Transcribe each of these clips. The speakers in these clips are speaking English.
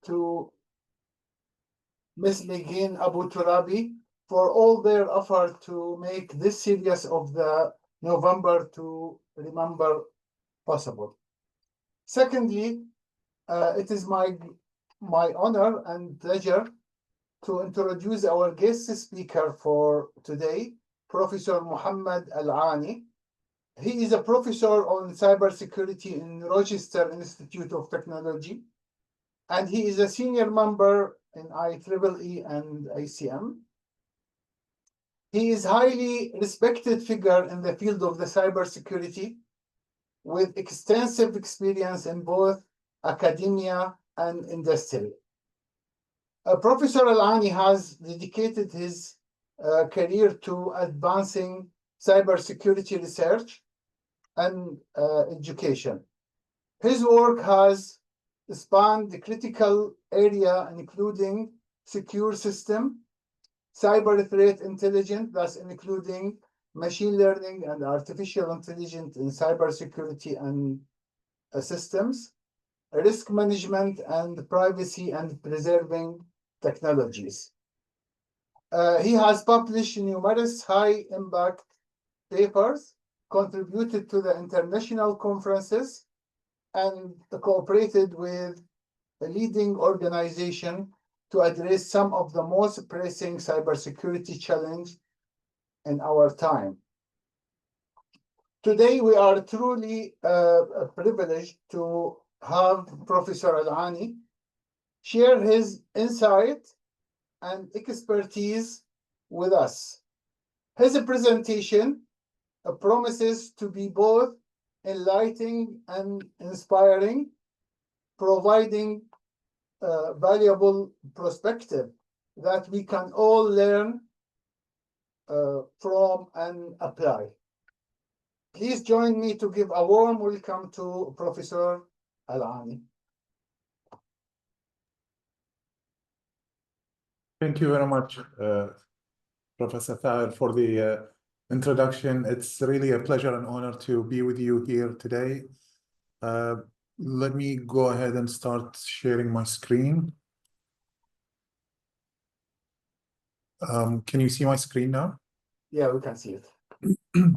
to Ms. Negin Abu Turabi for all their effort to make this series of the November to Remember possible. Secondly, it is my honor and pleasure to introduce our guest speaker for today, Professor Mohammed Alani. He is a professor on cybersecurity in Rochester Institute of Technology, and he is a senior member in IEEE and ACM. He is a highly respected figure in the field of the cybersecurity with extensive experience in both academia and industry. Professor Alani has dedicated his career to advancing cybersecurity research and education. His work has spanned the critical area, including secure system, cyber threat intelligence, thus including machine learning and artificial intelligence in cybersecurity and systems, risk management and privacy and preserving technologies. He has published numerous high-impact papers, contributed to the international conferences, and cooperated with a leading organization to address some of the most pressing cybersecurity challenges in our time. Today, we are truly privileged to have Professor Alani share his insight and expertise with us. His presentation promises to be both enlightening and inspiring, providing valuable perspective that we can all learn from and apply. Please join me to give a warm welcome to Professor Alani. Thank you very much, Professor Tahir, for the introduction. It's really a pleasure and honor to be with you here today. Let me go ahead and start sharing my screen. Can you see my screen now? Yeah, we can see it.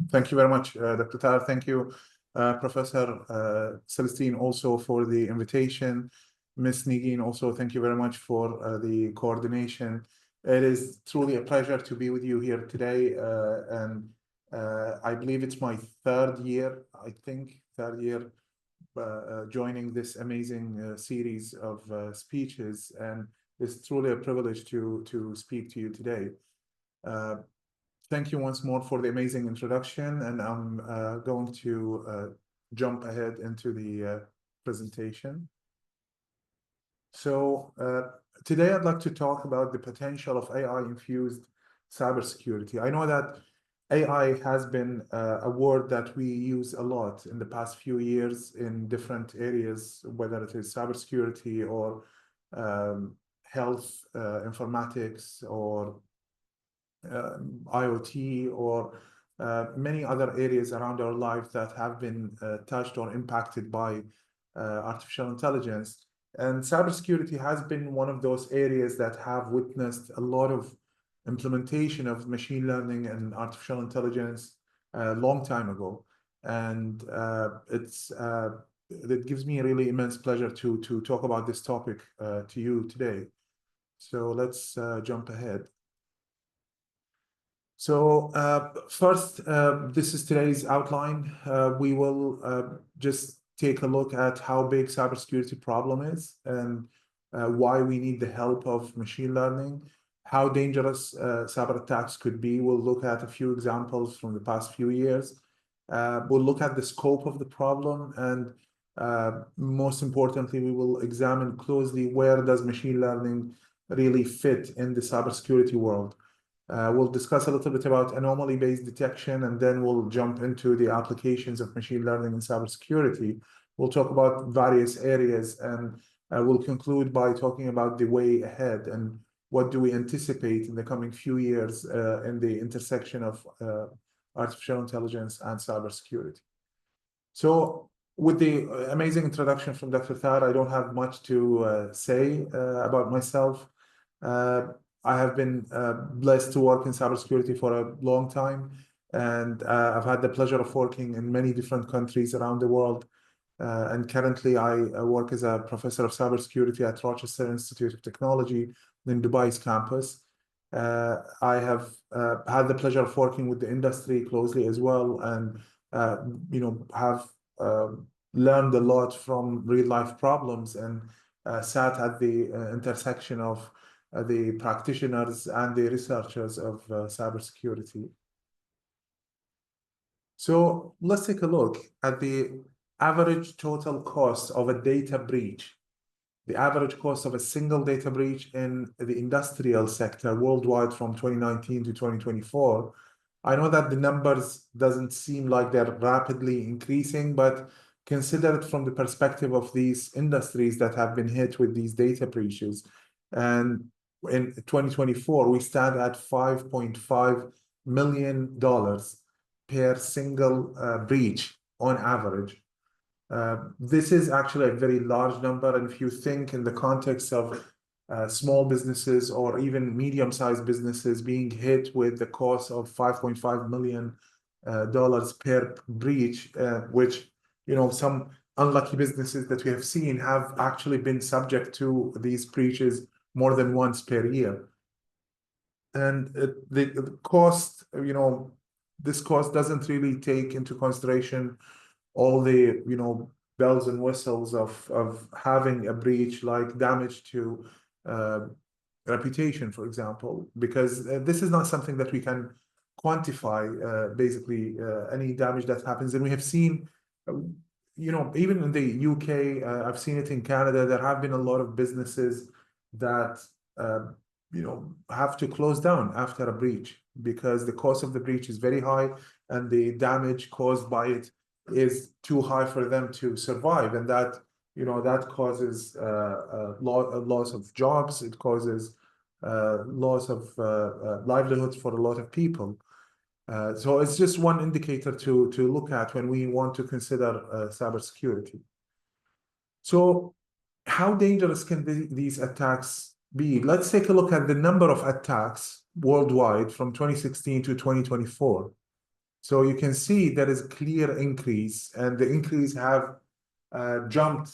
Thank you very much, Dr. Tahir. Thank you, Professor Celestine, also for the invitation. Ms. Negin, also thank you very much for the coordination. It is truly a pleasure to be with you here today, and I believe it's my third year, joining this amazing series of speeches, and it's truly a privilege to speak to you today. Thank you once more for the amazing introduction, and I'm going to jump ahead into the presentation. So today I'd like to talk about the potential of AI-infused cybersecurity. I know that AI has been a word that we use a lot in the past few years in different areas, whether it is cybersecurity or health informatics or IoT or many other areas around our life that have been touched or impacted by artificial intelligence. And cybersecurity has been one of those areas that have witnessed a lot of implementation of machine learning and artificial intelligence a long time ago. And it gives me a really immense pleasure to talk about this topic to you today. So let's jump ahead. So first, this is today's outline. We will just take a look at how big cybersecurity problem is and why we need the help of machine learning, how dangerous cyber attacks could be. We'll look at a few examples from the past few years. We'll look at the scope of the problem, and most importantly, we will examine closely where does machine learning really fit in the cybersecurity world. We'll discuss a little bit about anomaly-based detection, and then we'll jump into the applications of machine learning in cybersecurity. We'll talk about various areas, and we'll conclude by talking about the way ahead and what do we anticipate in the coming few years in the intersection of artificial intelligence and cybersecurity. So with the amazing introduction from Dr. Thar, I don't have much to say about myself. I have been blessed to work in cybersecurity for a long time, and I've had the pleasure of working in many different countries around the world. And currently, I work as a professor of cybersecurity at Rochester Institute of Technology in Dubai's campus. I have had the pleasure of working with the industry closely as well, and have learned a lot from real life problems, and sat at the intersection of the practitioners and the researchers of cybersecurity. So let's take a look at the average total cost of a data breach. The average cost of a single data breach in the industrial sector worldwide from 2019 to 2024. I know that the numbers doesn't seem like they're rapidly increasing, but consider it from the perspective of these industries that have been hit with these data breaches. And in 2024, we stand at $5.5 million per single breach on average. This is actually a very large number, and if you think in the context of small businesses or even medium-sized businesses being hit with the cost of $5.5 million per breach, which some unlucky businesses that we have seen have actually been subject to these breaches more than once per year. And the cost, this cost doesn't really take into consideration all the bells and whistles of having a breach, like damage to reputation, for example, because this is not something that we can quantify, basically any damage that happens. And we have seen, even in the UK, I've seen it in Canada, there have been a lot of businesses that have to close down after a breach because the cost of the breach is very high and the damage caused by it is too high for them to survive, and that that causes a loss of jobs. It causes loss of livelihoods for a lot of people. So it's just one indicator to look at when we want to consider cybersecurity. So how dangerous can these attacks be? Let's take a look at the number of attacks worldwide from 2016 to 2024. So you can see there is a clear increase, and the increase have jumped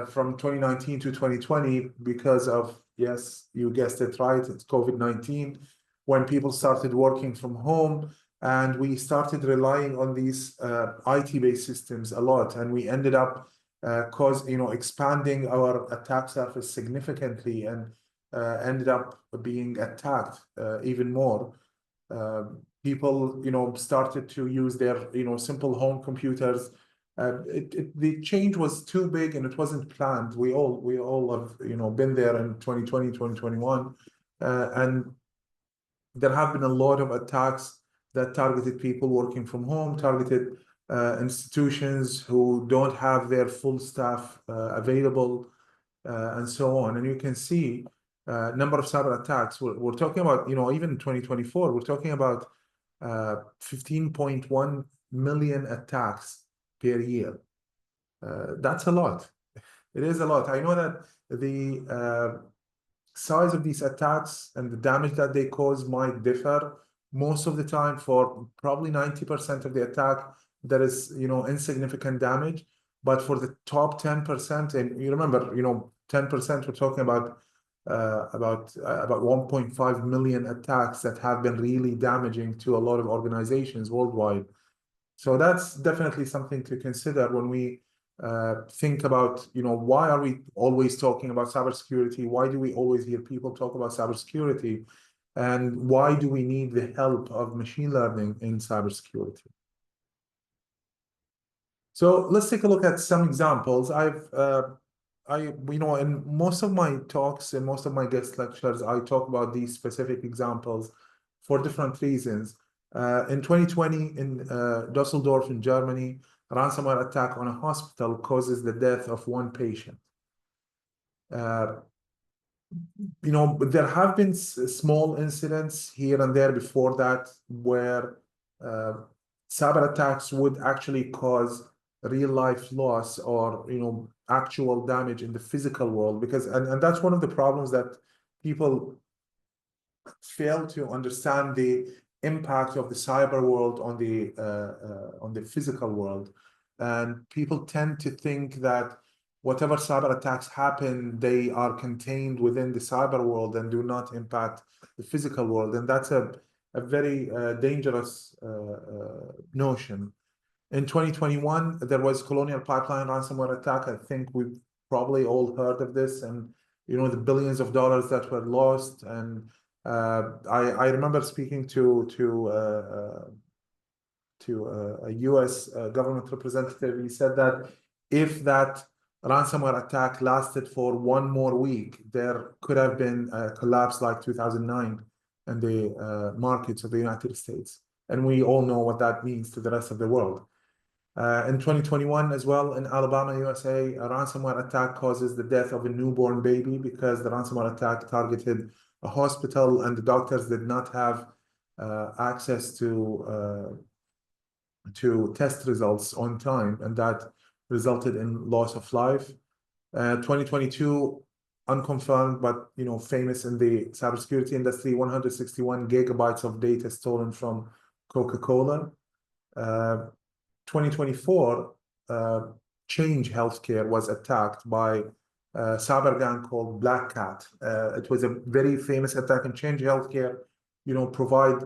from 2019 to 2020 because of, yes, you guessed it right, it's COVID-19, when people started working from home and we started relying on these IT-based systems a lot, and we ended up expanding our attack surface significantly, and ended up being attacked even more. People, started to use their, simple home computers. The change was too big and it wasn't planned. We all have, been there in 2020, 2021, and there have been a lot of attacks that targeted people working from home, targeted institutions who don't have their full staff available, and so on. And you can see number of cyber attacks. We're talking about, even in 2024, we're talking about 15.1 million attacks per year. That's a lot. It is a lot. I know that the size of these attacks and the damage that they cause might differ. Most of the time, for probably 90% of the attack, there is, insignificant damage. But for the top 10%, and you remember, 10%, we're talking about 1.5 million attacks that have been really damaging to a lot of organizations worldwide. So that's definitely something to consider when we think about, why are we always talking about cybersecurity? Why do we always hear people talk about cybersecurity? And why do we need the help of machine learning in cybersecurity? So let's take a look at some examples. In most of my talks and most of my guest lectures, I talk about these specific examples for different reasons. In 2020, in Dusseldorf in Germany, a ransomware attack on a hospital causes the death of one patient. There have been small incidents here and there before that where cyber attacks would actually cause real life loss or actual damage in the physical world, because and that's one of the problems that people fail to understand the impact of the cyber world on the physical world. And people tend to think that whatever cyber attacks happen, they are contained within the cyber world and do not impact the physical world. And that's a very dangerous notion. In 2021, there was Colonial Pipeline ransomware attack. I think we've probably all heard of this, and the billions of dollars that were lost. And I remember speaking to a U.S. Government representative. He said that if that ransomware attack lasted for one more week, there could have been a collapse like 2009 in the markets of the United States. And we all know what that means to the rest of the world. In 2021 as well, in Alabama, USA, a ransomware attack causes the death of a newborn baby because the ransomware attack targeted a hospital and the doctors did not have access to test results on time, and that resulted in loss of life. 2022, unconfirmed, but famous in the cybersecurity industry, 161 gigabytes of data stolen from Coca-Cola. 2024, Change Healthcare was attacked by a cyber gang called Black Cat. It was a very famous attack, and Change Healthcare, provide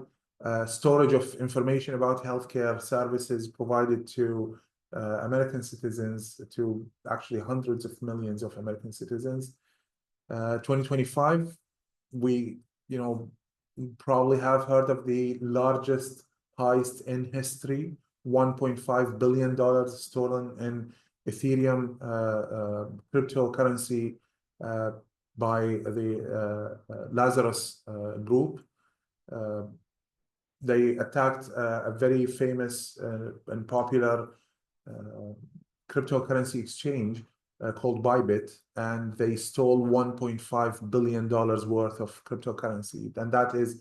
storage of information about healthcare services provided to American citizens, to actually hundreds of millions of American citizens. 2025, we probably have heard of the largest heist in history. $1.5 billion stolen in Ethereum cryptocurrency by the Lazarus group. They attacked a very famous and popular cryptocurrency exchange called Bybit, and they stole $1.5 billion worth of cryptocurrency. And that is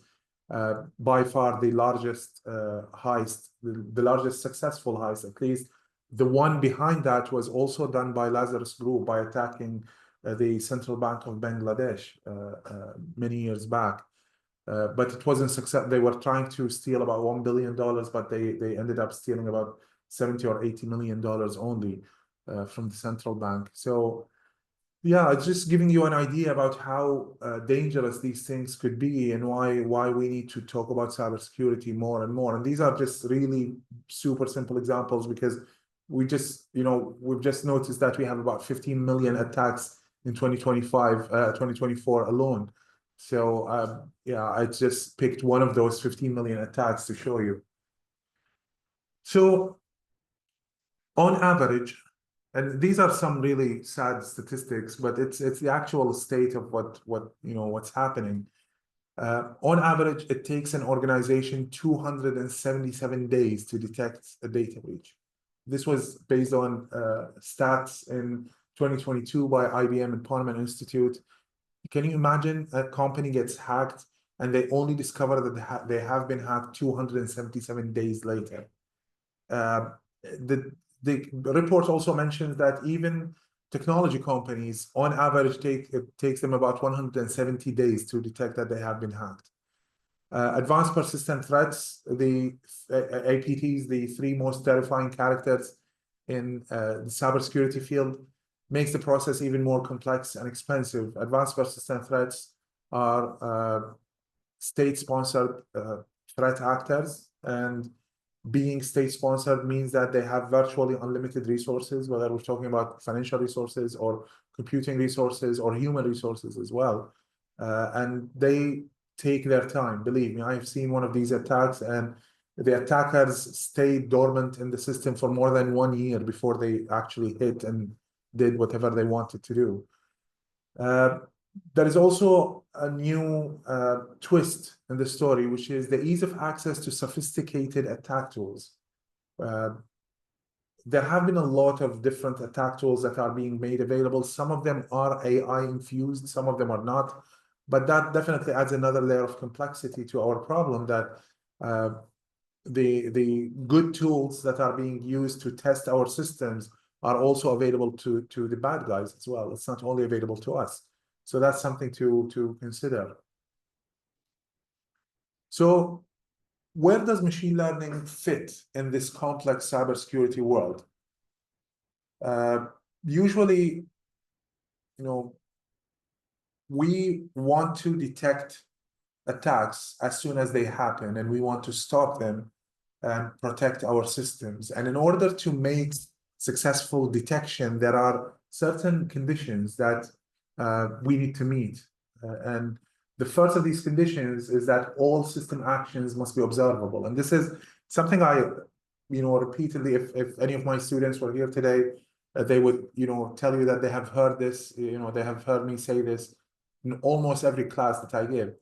by far the largest heist, the largest successful heist. At least the one behind that was also done by Lazarus Group by attacking the Central Bank of Bangladesh many years back. But it wasn't success. They were trying to steal about $1 billion, but they ended up stealing about $70 or $80 million only from the central bank. So yeah, it's just giving you an idea about how dangerous these things could be, and why we need to talk about cybersecurity more and more. And these are just really super simple examples, because we've just noticed that we have about 15 million attacks in 2024 alone. So yeah, I just picked one of those 15 million attacks to show you. So on average, and these are some really sad statistics, but it's the actual state of what's happening. On average, it takes an organization 277 days to detect a data breach. This was based on stats in 2022 by IBM and Parman Institute. Can you imagine a company gets hacked and they only discover that they have been hacked 277 days later? The report also mentions that even technology companies, on average, it takes them about 170 days to detect that they have been hacked. Advanced persistent threats, the APTs, the three most terrifying characters in the cybersecurity field, makes the process even more complex and expensive. Advanced persistent threats are state-sponsored threat actors, and being state-sponsored means that they have virtually unlimited resources, whether we're talking about financial resources or computing resources or human resources as well. And they take their time. Believe me, I've seen one of these attacks, and the attackers stayed dormant in the system for more than 1 year before they actually hit and did whatever they wanted to do. There is also a new twist in the story, which is the ease of access to sophisticated attack tools. There have been a lot of different attack tools that are being made available. Some of them are AI infused, some of them are not. But that definitely adds another layer of complexity to our problem, that the good tools that are being used to test our systems are also available to the bad guys as well. It's not only available to us. So that's something to consider. So where does machine learning fit in this complex cybersecurity world? Usually, we want to detect attacks as soon as they happen, and we want to stop them and protect our systems. And in order to make successful detection, there are certain conditions that we need to meet. And the first of these conditions is that all system actions must be observable. And this is something I, repeatedly, if any of my students were here today, they would, tell you that they have heard this, they have heard me say this in almost every class that I give.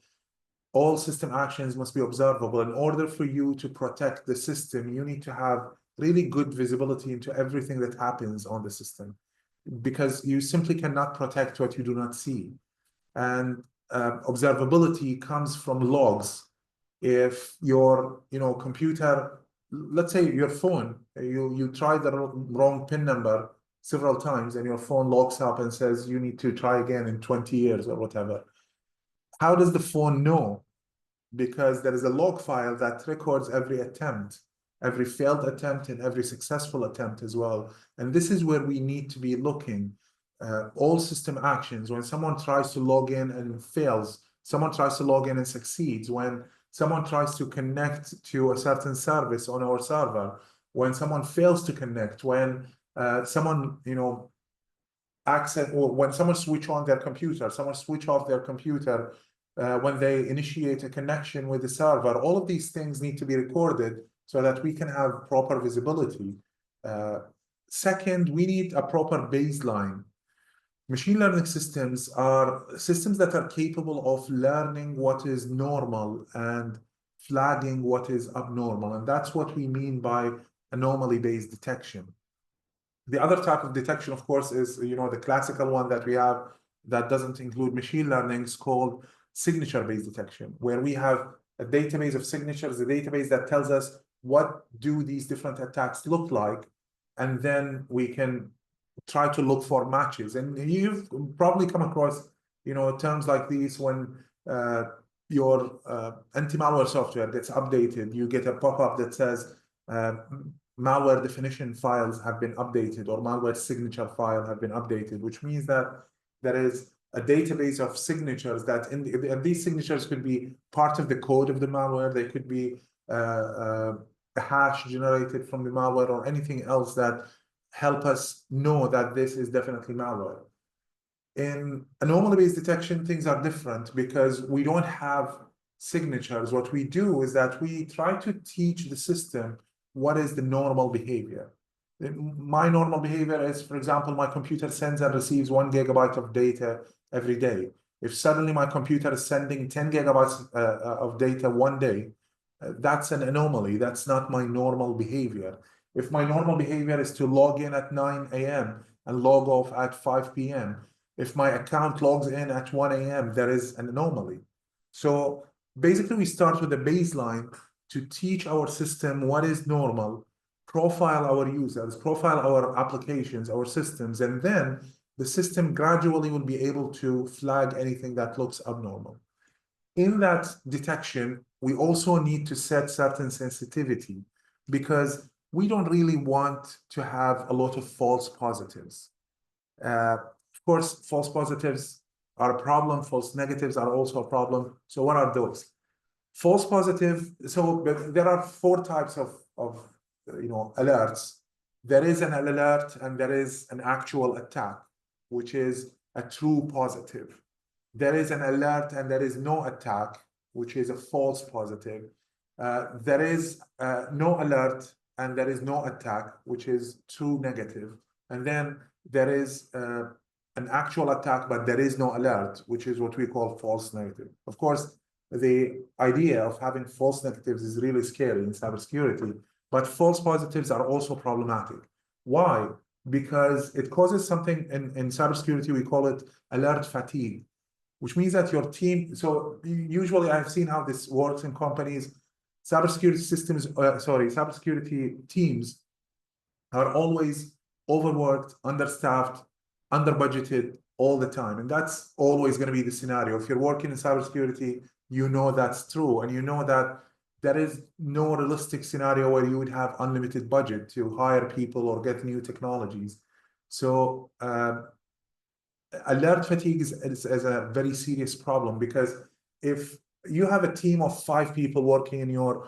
All system actions must be observable. In order for you to protect the system, you need to have really good visibility into everything that happens on the system, because you simply cannot protect what you do not see. And observability comes from logs. If your computer, let's say your phone, you tried the wrong PIN number several times and your phone locks up and says you need to try again in 20 years or whatever. How does the phone know? Because there is a log file that records every attempt, every failed attempt and every successful attempt as well. And this is where we need to be looking. All system actions, when someone tries to log in and fails, someone tries to log in and succeeds, when someone tries to connect to a certain service on our server, when someone fails to connect, when someone, access, or when someone switch on their computer, someone switch off their computer, when they initiate a connection with the server, all of these things need to be recorded so that we can have proper visibility. Second, we need a proper baseline. Machine learning systems are systems that are capable of learning what is normal and flagging what is abnormal. And that's what we mean by anomaly-based detection. The other type of detection, of course, is the classical one that we have that doesn't include machine learning, is called signature-based detection, where we have a database of signatures, a database that tells us what do these different attacks look like, and then we can try to look for matches. And you've probably come across terms like these when your anti-malware software gets updated. You get a pop-up that says malware definition files have been updated, or malware signature file have been updated, which means that there is a database of signatures that and these signatures could be part of the code of the malware. They could be a hash generated from the malware or anything else that help us know that this is definitely malware. In anomaly-based detection, things are different because we don't have signatures. What we do is that we try to teach the system what is the normal behavior. My normal behavior is, for example, my computer sends and receives 1 gigabyte of data every day. If suddenly my computer is sending 10 gigabytes of data one day, that's an anomaly. That's not my normal behavior. If my normal behavior is to log in at 9 a.m. and log off at 5 p.m., if my account logs in at 1 a.m., there is an anomaly. So basically, we start with a baseline to teach our system what is normal, profile our users, profile our applications, our systems, and then the system gradually will be able to flag anything that looks abnormal. In that detection, we also need to set certain sensitivity because we don't really want to have a lot of false positives. Of course, false positives are a problem. False negatives are also a problem. So what are those? False positive, so there are 4 types of alerts. There is an alert and there is an actual attack, which is a true positive. There is an alert and there is no attack, which is a false positive. There is no alert and there is no attack, which is true negative. And then there is an actual attack, but there is no alert, which is what we call false negative. Of course, the idea of having false negatives is really scary in cybersecurity, but false positives are also problematic. Why? Because it causes something in cybersecurity, we call it alert fatigue, which means that your team, so usually I've seen how this works in companies. cybersecurity systems, cybersecurity teams are always overworked, understaffed, under-budgeted all the time. And that's always going to be the scenario. If you're working in cybersecurity, you know that's true. And you know that there is no realistic scenario where you would have unlimited budget to hire people or get new technologies. So alert fatigue is a very serious problem, because if you have a team of 5 people working in your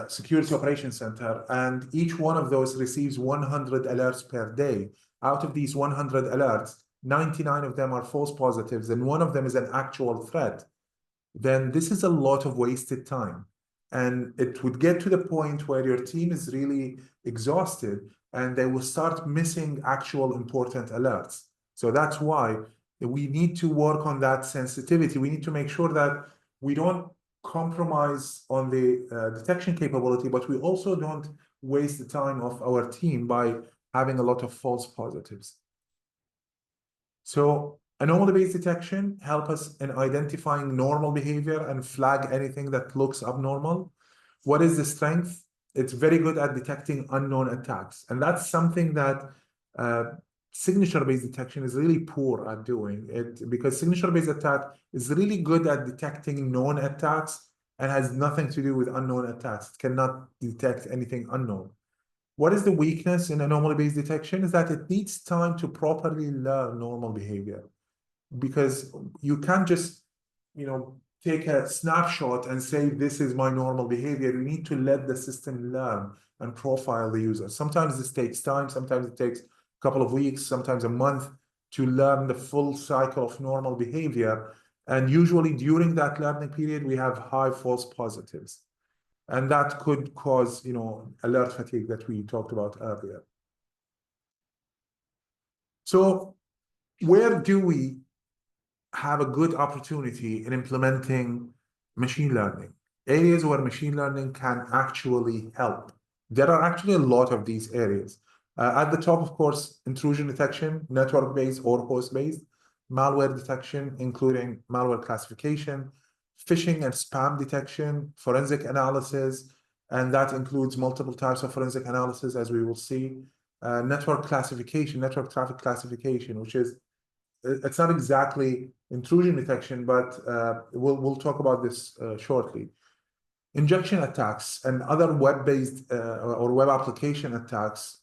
security operations center, and each one of those receives 100 alerts per day. Out of these 100 alerts, 99 of them are false positives, and one of them is an actual threat. Then this is a lot of wasted time. And it would get to the point where your team is really exhausted and they will start missing actual important alerts. So that's why we need to work on that sensitivity. We need to make sure that we don't compromise on the detection capability, but we also don't waste the time of our team by having a lot of false positives. So anomaly-based detection help us in identifying normal behavior and flag anything that looks abnormal. What is the strength? It's very good at detecting unknown attacks. And that's something that signature-based detection is really poor at doing it, because signature-based attack is really good at detecting known attacks and has nothing to do with unknown attacks. It cannot detect anything unknown. What is the weakness in anomaly-based detection? Is that it needs time to properly learn normal behavior, because you can't just, take a snapshot and say, this is my normal behavior. You need to let the system learn and profile the user. Sometimes this takes time. Sometimes it takes a couple of weeks, sometimes a month to learn the full cycle of normal behavior. And usually during that learning period, we have high false positives. And that could cause, alert fatigue that we talked about earlier. So where do we have a good opportunity in implementing machine learning? Areas where machine learning can actually help. There are actually a lot of these areas. At the top, of course, intrusion detection, network-based or host-based, malware detection, including malware classification, phishing and spam detection, forensic analysis, and that includes multiple types of forensic analysis, as we will see. Network classification, network traffic classification, which is, it's not exactly intrusion detection, but we'll talk about this shortly. Injection attacks and other web-based or web application attacks.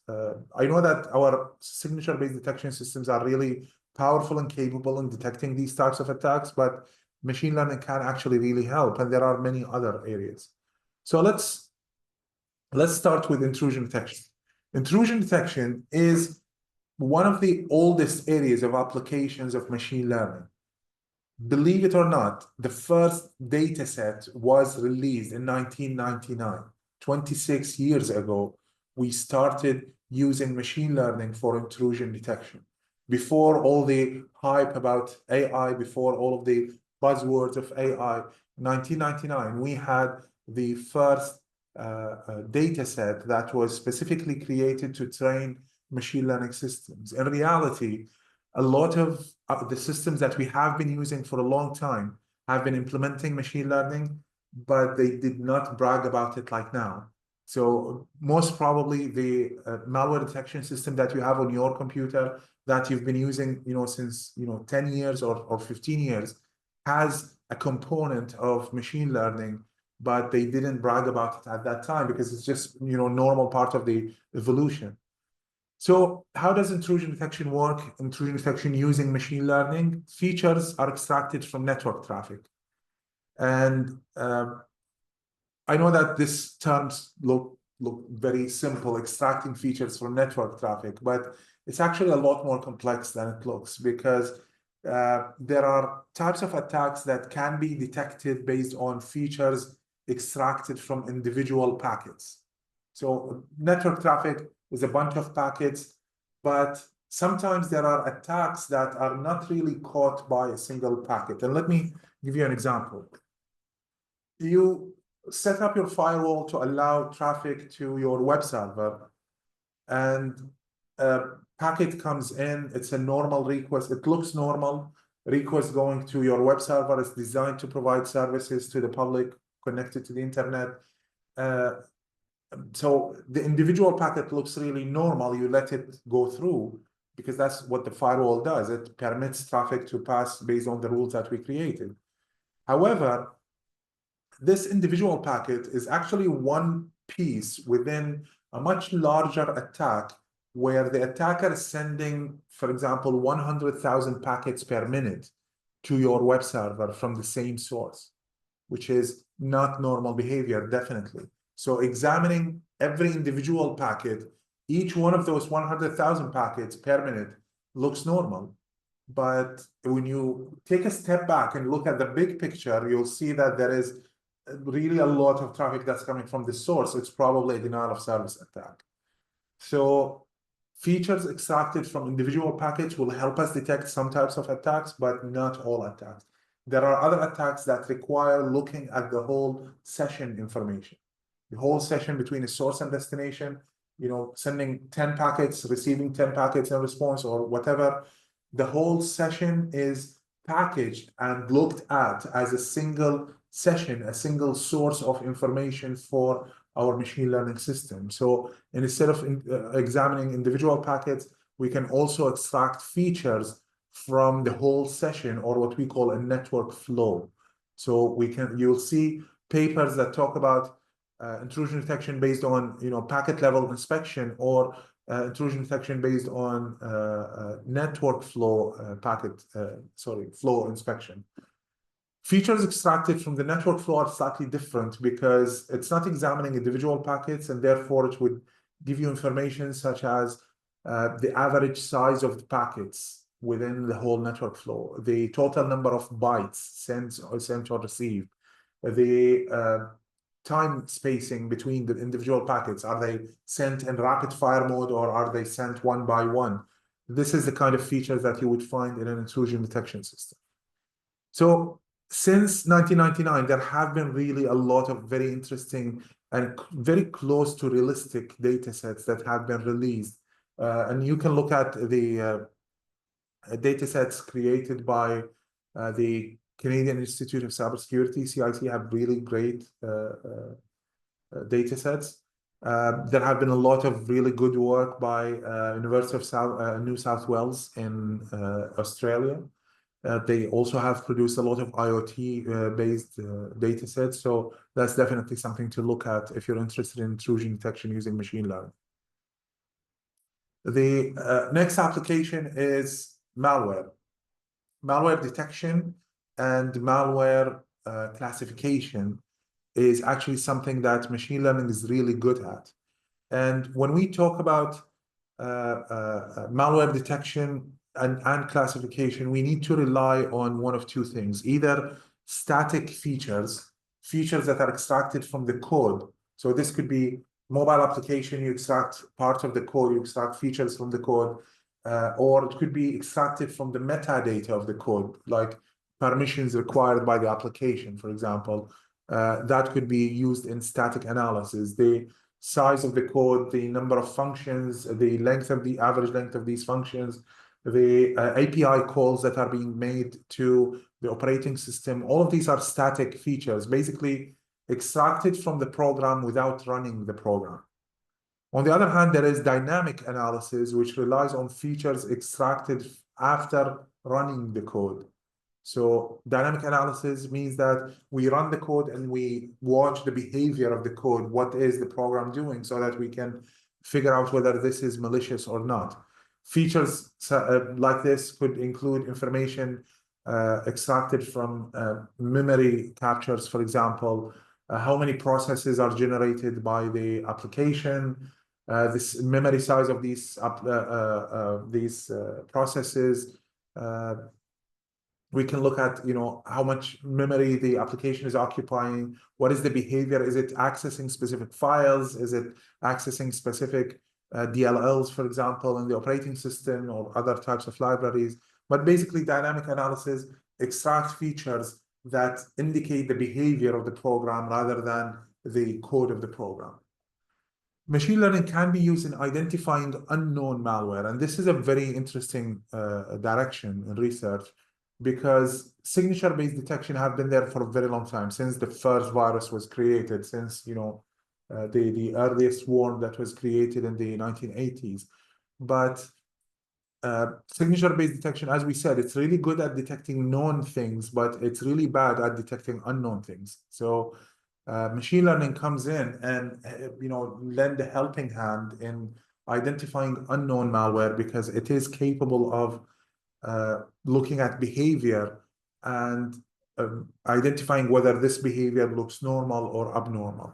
I know that our signature-based detection systems are really powerful and capable in detecting these types of attacks, but machine learning can actually really help, and there are many other areas. So let's start with intrusion detection. Intrusion detection is one of the oldest areas of applications of machine learning. Believe it or not, the first data set was released in 1999. 26 years ago, we started using machine learning for intrusion detection. Before all the hype about AI, before all of the buzzwords of AI, in 1999, we had the first data set that was specifically created to train machine learning systems. In reality, a lot of the systems that we have been using for a long time have been implementing machine learning, but they did not brag about it like now. So most probably the malware detection system that you have on your computer that you've been using, since 10 years or 15 years has a component of machine learning, but they didn't brag about it at that time because it's just normal part of the evolution. So how does intrusion detection work? Intrusion detection using machine learning. Features are extracted from network traffic. And I know that these terms look very simple, extracting features from network traffic, but it's actually a lot more complex than it looks, because there are types of attacks that can be detected based on features extracted from individual packets. So network traffic is a bunch of packets, but sometimes there are attacks that are not really caught by a single packet. And let me give you an example. You set up your firewall to allow traffic to your web server, and a packet comes in, it's a normal request, it looks normal, request going to your web server is designed to provide services to the public connected to the internet. so the individual packet looks really normal. You let it go through because that's what the firewall does. It permits traffic to pass based on the rules that we created. However, this individual packet is actually one piece within a much larger attack where the attacker is sending, for example, 100,000 packets per minute to your web server from the same source, which is not normal behavior, definitely. So examining every individual packet, each one of those 100,000 packets per minute looks normal. But when you take a step back and look at the big picture, you'll see that there is really a lot of traffic that's coming from the source. It's probably a denial of service attack. So features extracted from individual packets will help us detect some types of attacks, but not all attacks. There are other attacks that require looking at the whole session information, the whole session between a source and destination, sending 10 packets, receiving 10 packets in response or whatever. The whole session is packaged and looked at as a single session, a single source of information for our machine learning system. So instead of examining individual packets, we can also extract features from the whole session, or what we call a network flow. So you'll see papers that talk about intrusion detection based on packet level inspection, or intrusion detection based on network flow flow inspection. Features extracted from the network flow are slightly different because it's not examining individual packets, and therefore it would give you information such as the average size of the packets within the whole network flow, the total number of bytes sent or received, the time spacing between the individual packets. Are they sent in rapid fire mode or are they sent one by one? This is the kind of features that you would find in an intrusion detection system. So since 1999, there have been really a lot of very interesting and very close to realistic data sets that have been released. And you can look at the data sets created by the Canadian Institute of Cybersecurity, CIoTh, have really great data sets. There have been a lot of really good work by University of New South Wales in Australia. They also have produced a lot of IoT-based data sets. So that's definitely something to look at if you're interested in intrusion detection using machine learning. The next application is malware. Malware detection and malware classification is actually something that machine learning is really good at. And when we talk about malware detection and classification, we need to rely on one of two things: either static features that are extracted from the code. So this could be mobile application, you extract part of the code, you extract features from the code, or it could be extracted from the metadata of the code, like permissions required by the application, for example. That could be used in static analysis. The size of the code, the number of functions, the average length of these functions, the API calls that are being made to the operating system. All of these are static features, basically extracted from the program without running the program. On the other hand, there is dynamic analysis, which relies on features extracted after running the code. So dynamic analysis means that we run the code and we watch the behavior of the code. What is the program doing, so that we can figure out whether this is malicious or not. Features like this could include information extracted from memory captures, for example, how many processes are generated by the application, this memory size of these processes. We can look at, how much memory the application is occupying. What is the behavior? Is it accessing specific files? Is it accessing specific DLLs, for example, in the operating system, or other types of libraries? But basically, dynamic analysis extracts features that indicate the behavior of the program rather than the code of the program. Machine learning can be used in identifying unknown malware. And this is a very interesting direction in research, because signature-based detection have been there for a very long time, since the first virus was created, since the earliest worm that was created in the 1980s. But signature-based detection, as we said, it's really good at detecting known things, but it's really bad at detecting unknown things. So machine learning comes in and lend a helping hand in identifying unknown malware, because it is capable of looking at behavior and identifying whether this behavior looks normal or abnormal.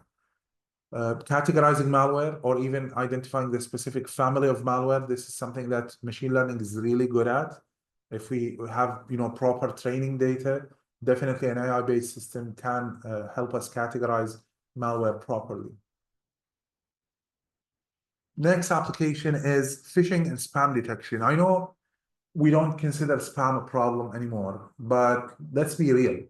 Categorizing malware, or even identifying the specific family of malware, this is something that machine learning is really good at. If we have proper training data, definitely an AI-based system can help us categorize malware properly. Next application is phishing and spam detection. I know we don't consider spam a problem anymore, but let's be real.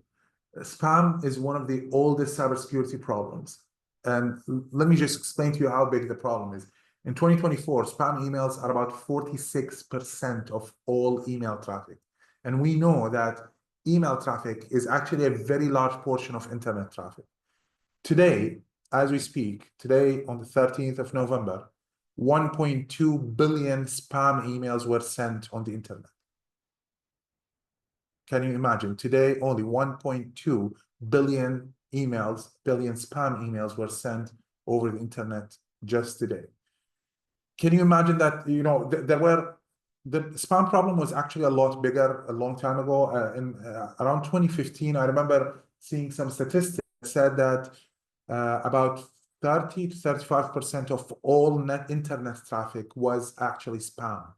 Spam is one of the oldest cybersecurity problems. And let me just explain to you how big the problem is. In 2024, spam emails are about 46% of all email traffic. And we know that email traffic is actually a very large portion of internet traffic. Today, as we speak, today on the 13th of November, 1.2 billion spam emails were sent on the internet. Can you imagine? Today, only 1.2 billion spam emails were sent over the internet just today. Can you imagine that, the spam problem was actually a lot bigger a long time ago. Around 2015, I remember seeing some statistics that said that about 30 to 35% of all net internet traffic was actually spam,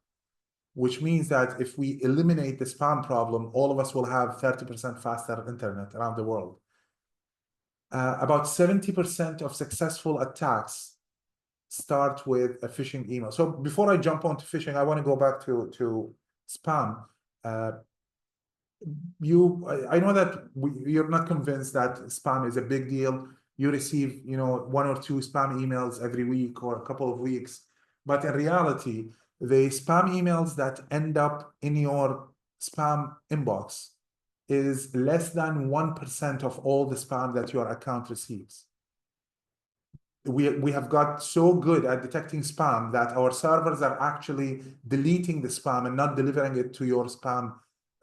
which means that if we eliminate the spam problem, all of us will have 30% faster internet around the world. About 70% of successful attacks start with a phishing email. So before I jump onto phishing, I want to go back to spam. I know that you're not convinced that spam is a big deal. You receive, 1 or 2 spam emails every week or a couple of weeks. But in reality, the spam emails that end up in your spam inbox is less than 1% of all the spam that your account receives. We have got so good at detecting spam that our servers are actually deleting the spam and not delivering it to your spam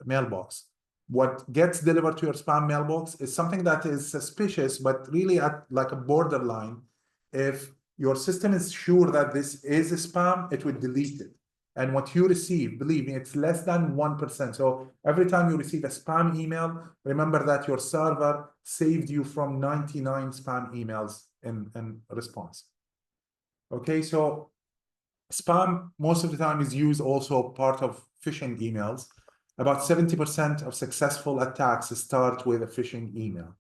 mailbox. What gets delivered to your spam mailbox is something that is suspicious, but really at like a borderline. If your system is sure that this is a spam, it will delete it. And what you receive, believe me, it's less than 1%. So every time you receive a spam email, remember that your server saved you from 99 spam emails in response. Okay, so spam most of the time is used also part of phishing emails. About 70% of successful attacks start with a phishing email.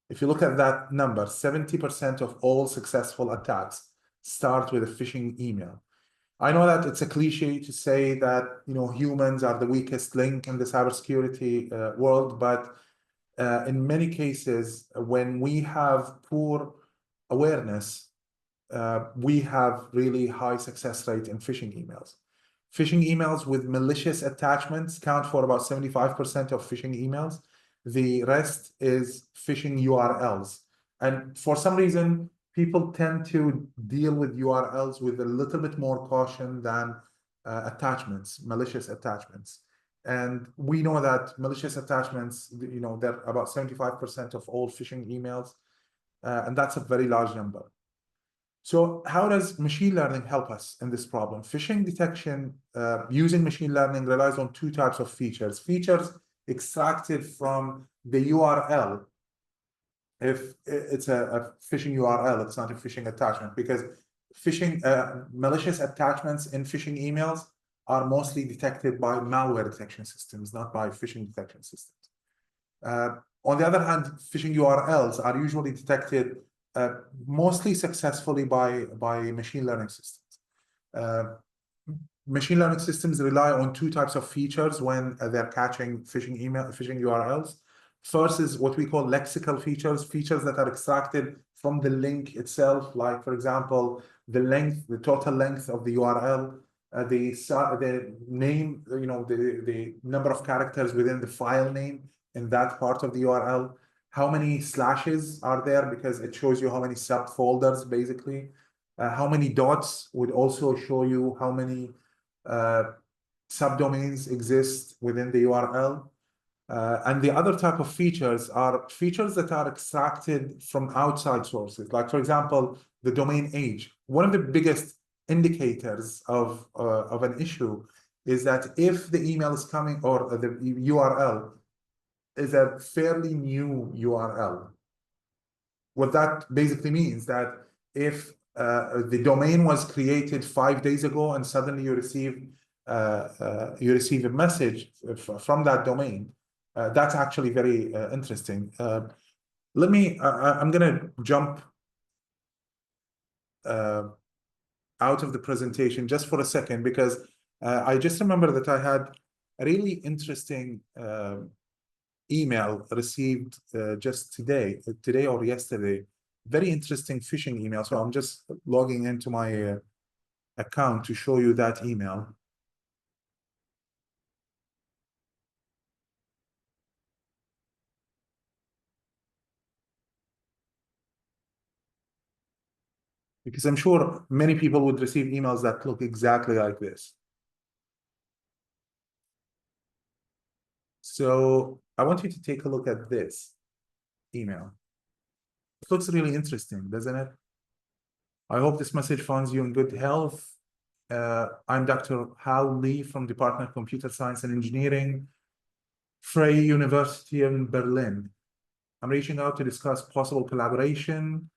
If you look at that number, 70% of all successful attacks start with a phishing email. I know that it's a cliche to say that humans are the weakest link in the cybersecurity world, but in many cases, when we have poor awareness, we have really high success rate in phishing emails. Phishing emails with malicious attachments count for about 75% of phishing emails. The rest is phishing URLs. And for some reason, people tend to deal with URLs with a little bit more caution than attachments, malicious attachments. And we know that malicious attachments, they're about 75% of all phishing emails. And that's a very large number. So how does machine learning help us in this problem? Phishing detection using machine learning relies on 2 types of features. Features extracted from the URL. If it's a phishing URL, it's not a phishing attachment, because phishing malicious attachments in phishing emails are mostly detected by malware detection systems, not by phishing detection systems. On the other hand, phishing URLs are usually detected mostly successfully by machine learning systems. Machine learning systems rely on 2 types of features when they're catching phishing URLs. First is what we call lexical features, features that are extracted from the link itself, like, for example, the total length of the URL, the name, the number of characters within the file name in that part of the URL, how many slashes are there, because it shows you how many subfolders basically. How many dots would also show you how many subdomains exist within the URL. And the other type of features are features that are extracted from outside sources. Like, for example, the domain age. One of the biggest indicators of an issue is that if the email is coming, or the URL is a fairly new URL. What that basically means that if the domain was created 5 days ago and suddenly you receive a message from that domain, that's actually very interesting. I'm going to jump out of the presentation just for a second, because I just remember that I had a really interesting email received just today or yesterday. Very interesting phishing email. So I'm just logging into my account to show you that email. Because I'm sure many people would receive emails that look exactly like this. So I want you to take a look at this email. It looks really interesting, doesn't it? I hope this message finds you in good health. I'm Dr. Hao Li from Department of Computer Science and Engineering, Freie University in Berlin. I'm reaching out to discuss possible collaboration,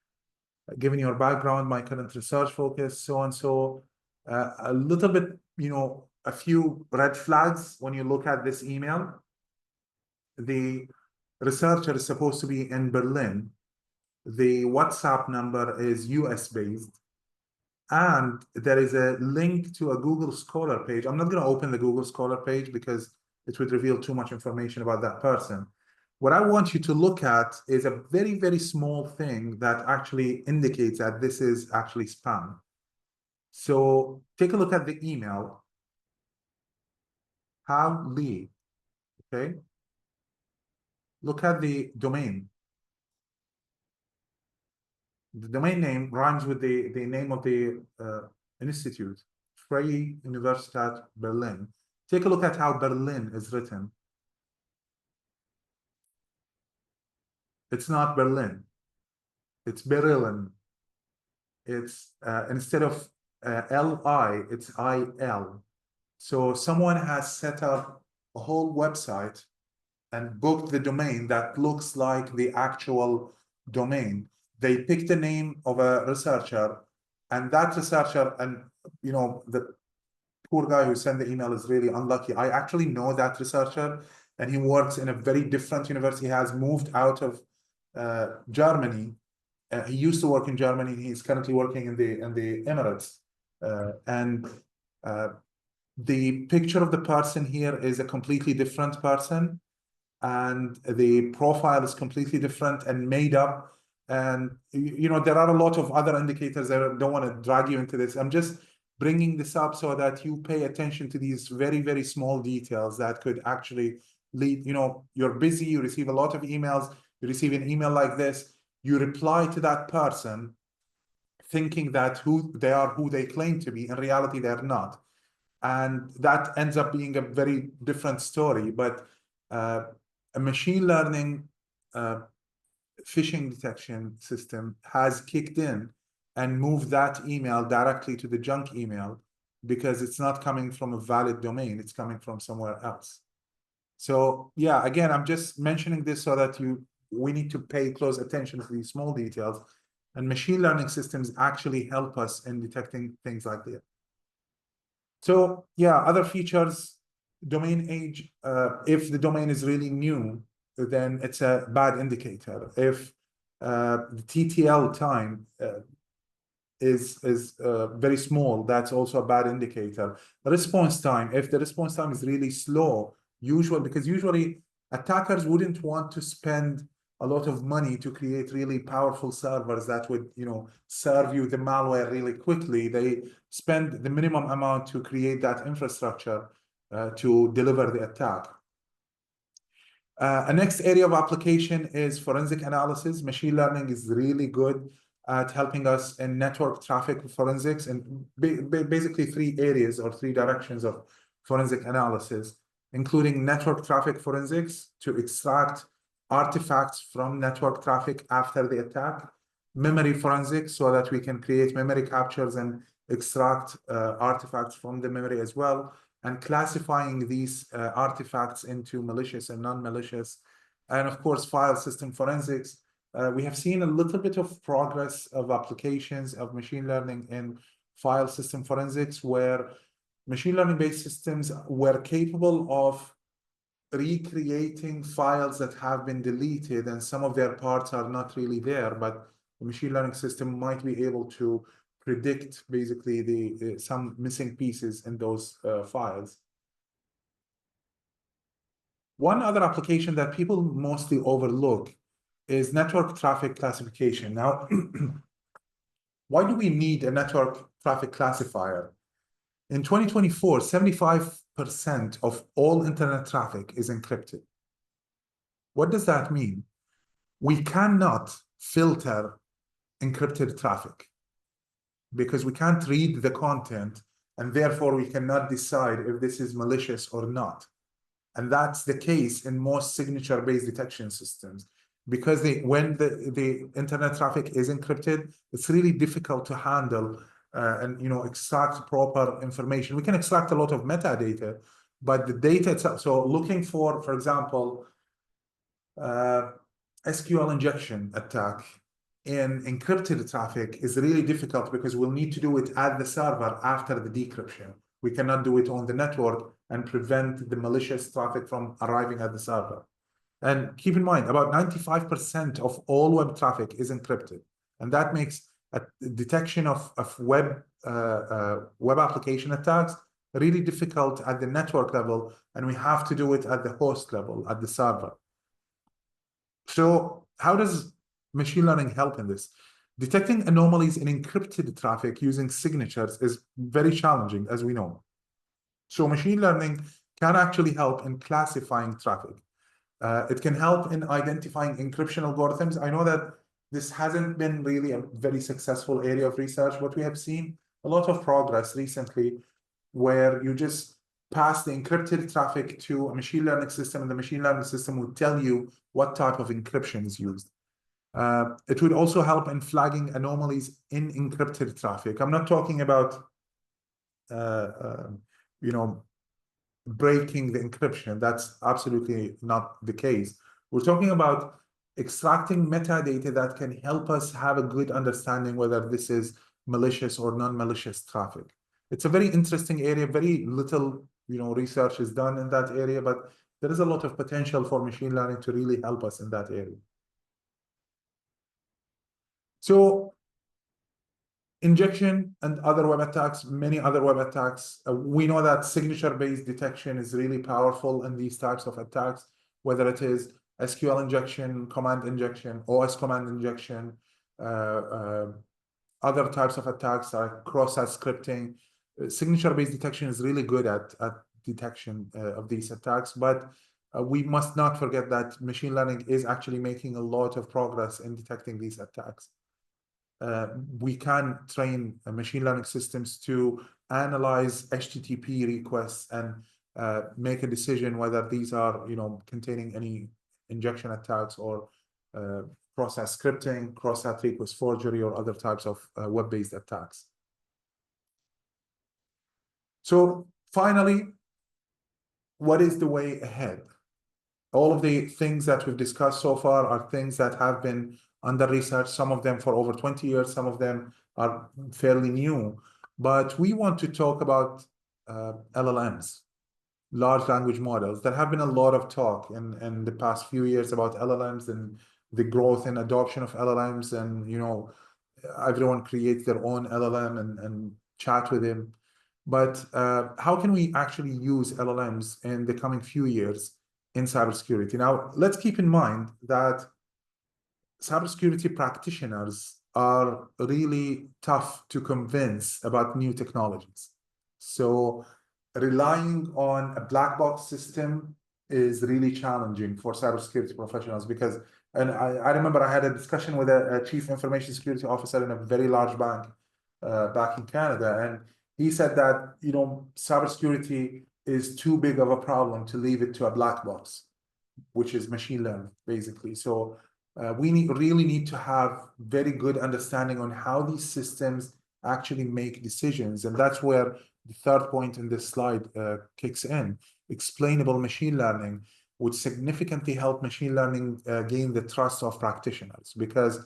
given your background, my current research focus, so on. So a little bit, a few red flags when you look at this email. The researcher is supposed to be in Berlin. The WhatsApp number is US based. And there is a link to a Google Scholar page. I'm not going to open the Google Scholar page because it would reveal too much information about that person. What I want you to look at is a very, very small thing that actually indicates that this is actually spam. So take a look at the email. Hao Li, okay? Look at the domain. The domain name rhymes with the name of the institute, Freie Universität Berlin. Take a look at how Berlin is written. It's not Berlin. It's Berlin. It's instead of L-I, it's I-L. So someone has set up a whole website and booked the domain that looks like the actual domain. They picked the name of a researcher, and that researcher, and the poor guy who sent the email is really unlucky. I actually know that researcher, and he works in a very different university. He has moved out of Germany. He used to work in Germany. He's currently working in the Emirates. The picture of the person here is a completely different person, and the profile is completely different and made up. And there are a lot of other indicators. I don't want to drag you into this. I'm just bringing this up so that you pay attention to these very, very small details that could actually lead. You're busy, you receive a lot of emails, you receive an email like this, you reply to that person thinking that who they claim to be. In reality, they're not. And that ends up being a very different story. But a machine learning phishing detection system has kicked in and moved that email directly to the junk email, because it's not coming from a valid domain, it's coming from somewhere else. So yeah, again, I'm just mentioning this so that we need to pay close attention to these small details, and machine learning systems actually help us in detecting things like that. So yeah, other features, domain age. If the domain is really new, then it's a bad indicator. If the TTL time is very small, that's also a bad indicator. Response time, if the response time is really slow, because usually attackers wouldn't want to spend a lot of money to create really powerful servers that would serve you the malware really quickly. They spend the minimum amount to create that infrastructure to deliver the attack. A next area of application is forensic analysis. Machine learning is really good at helping us in network traffic forensics, and basically three areas or three directions of forensic analysis, including network traffic forensics to extract artifacts from network traffic after the attack, memory forensics so that we can create memory captures and extract artifacts from the memory as well, and classifying these artifacts into malicious and non-malicious, and of course, file system forensics. We have seen a little bit of progress of applications of machine learning in file system forensics, where machine learning-based systems were capable of recreating files that have been deleted and some of their parts are not really there, but the machine learning system might be able to predict basically the some missing pieces in those files. One other application that people mostly overlook is network traffic classification. Now, why do we need a network traffic classifier? In 2024, 75% of all internet traffic is encrypted. What does that mean? We cannot filter encrypted traffic because we can't read the content, and therefore we cannot decide if this is malicious or not. And that's the case in most signature-based detection systems, because when the internet traffic is encrypted, it's really difficult to handle and extract proper information. We can extract a lot of metadata, but the data itself. So looking for example, SQL injection attack in encrypted traffic is really difficult because we'll need to do it at the server after the decryption. We cannot do it on the network and prevent the malicious traffic from arriving at the server. And keep in mind, about 95% of all web traffic is encrypted. And that makes a detection of web application attacks really difficult at the network level, and we have to do it at the host level, at the server. So how does machine learning help in this? Detecting anomalies in encrypted traffic using signatures is very challenging, as we know. So machine learning can actually help in classifying traffic. It can help in identifying encryption algorithms. I know that this hasn't been really a very successful area of research, but we have seen a lot of progress recently where you just pass the encrypted traffic to a machine learning system, and the machine learning system will tell you what type of encryption is used. It would also help in flagging anomalies in encrypted traffic. I'm not talking about, breaking the encryption. That's absolutely not the case. We're talking about extracting metadata that can help us have a good understanding whether this is malicious or non-malicious traffic. It's a very interesting area. Very little, research is done in that area, but there is a lot of potential for machine learning to really help us in that area. So injection and other web attacks, many other web attacks, we know that signature-based detection is really powerful in these types of attacks, whether it is SQL injection, command injection, OS command injection, other types of attacks like cross-site scripting. Signature-based detection is really good at detection of these attacks, but we must not forget that machine learning is actually making a lot of progress in detecting these attacks. We can train machine learning systems to analyze HTTP requests and make a decision whether these are, containing any injection attacks or process scripting, cross-site request forgery, or other types of web-based attacks. So finally, what is the way ahead? All of the things that we've discussed so far are things that have been under research, some of them for over 20 years, some of them are fairly new. But we want to talk about LLMs, large language models. There have been a lot of talk in the past few years about LLMs and the growth and adoption of LLMs, and everyone creates their own LLM and chat with him. But how can we actually use LLMs in the coming few years in cybersecurity? Now, let's keep in mind that cybersecurity practitioners are really tough to convince about new technologies. So relying on a black box system is really challenging for cybersecurity professionals because, and I remember I had a discussion with a chief information security officer in a very large bank back in Canada, and he said that, you know, cybersecurity is too big of a problem to leave it to a black box, which is machine learning, basically. So we really need to have very good understanding on how these systems actually make decisions. And that's where the third point in this slide kicks in. Explainable machine learning would significantly help machine learning gain the trust of practitioners, because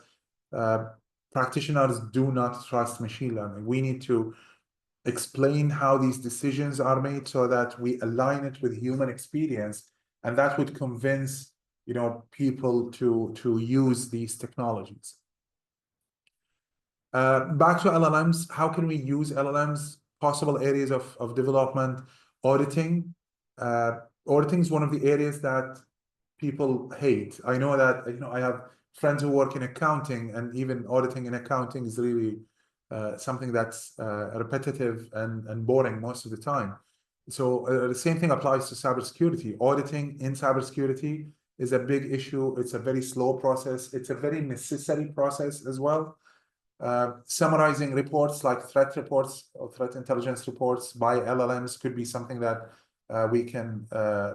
practitioners do not trust machine learning. We need to explain how these decisions are made so that we align it with human experience, and that would convince, you know, people to use these technologies. Back to LLMs, how can we use LLMs? Possible areas of development. Auditing. Auditing is one of the areas that people hate. I know that, you know, I have friends who work in accounting, and even auditing in accounting is really something that's repetitive and boring most of the time. So the same thing applies to cybersecurity. Auditing in cybersecurity is a big issue. It's a very slow process. It's a very necessary process as well. Summarizing reports like threat reports or threat intelligence reports by LLMs could be something that we can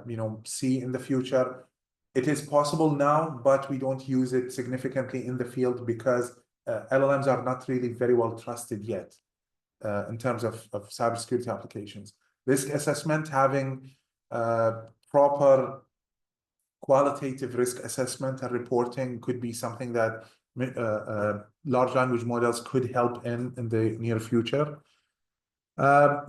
you know, see in the future. It is possible now, but we don't use it significantly in the field because LLMs are not really very well trusted yet in terms of cybersecurity applications. Risk assessment, having proper qualitative risk assessment and reporting could be something that large language models could help in the near future.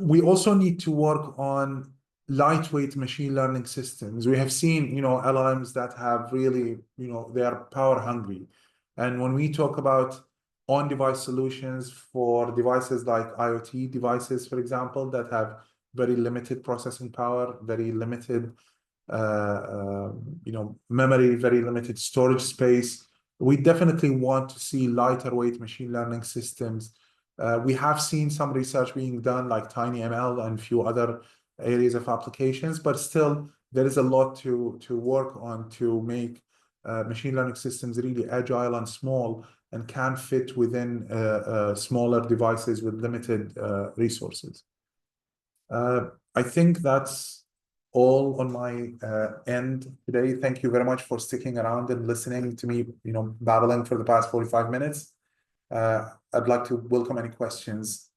We also need to work on lightweight machine learning systems. We have seen, you know, LLMs that have really, you know, they are power hungry. And when we talk about on-device solutions for devices like IoT devices, for example, that have very limited processing power, very limited you know, memory, very limited storage space, we definitely want to see lighter weight machine learning systems. We have seen some research being done like TinyML and a few other areas of applications, but still there is a lot to work on to make machine learning systems really agile and small and can fit within smaller devices with limited resources. I think that's all on my end today. Thank you very much for sticking around and listening to me, you know, babbling for the past 45 minutes. I'd like to welcome any questions.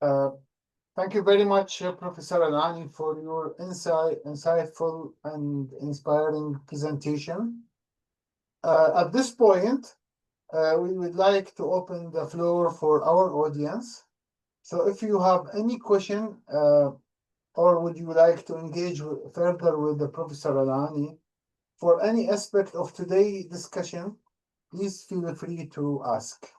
Thank you very much, Professor Alani, for your insightful and inspiring presentation. At this point, we would like to open the floor for our audience. So if you have any question, or would you like to engage further with the Professor Alani for any aspect of today's discussion, please feel free to ask.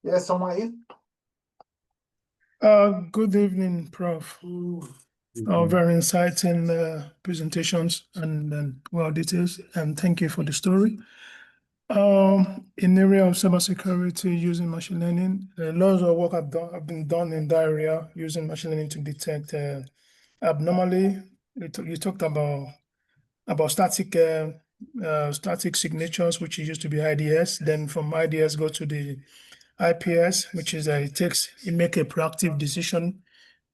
Yes, Somail? Good evening, Prof. Very exciting presentations and well details, and thank you for the story. In the area of cybersecurity using machine learning, lots of work have been done in that area using machine learning to detect abnormally. You talked about static signatures, which used to be IDS. Then from IDS go to the IPS, which is it make a proactive decision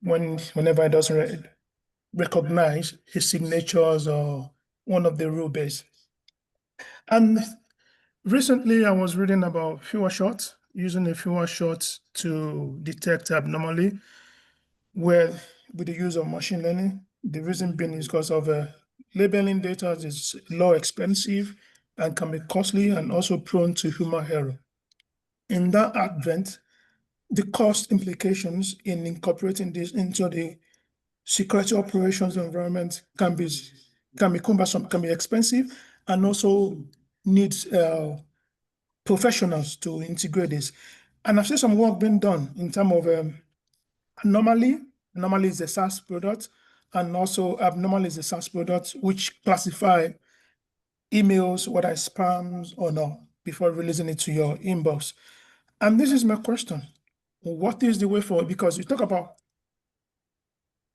whenever it doesn't recognize his signatures or one of the rule base. And recently, I was reading about fewer shots, using a fewer shots to detect abnormally with the use of machine learning. The reason being is because of labeling data is low expensive and can be costly and also prone to human error. In that advent, the cost implications in incorporating this into the security operations environment can be cumbersome, can be expensive, and also needs professionals to integrate this. And I've seen some work being done in terms of anomaly is a SaaS product, and also abnormal is a SaaS product, which classify emails, whether it's spams or not, before releasing it to your inbox. And this is my question. What is the way forward? Because you talk about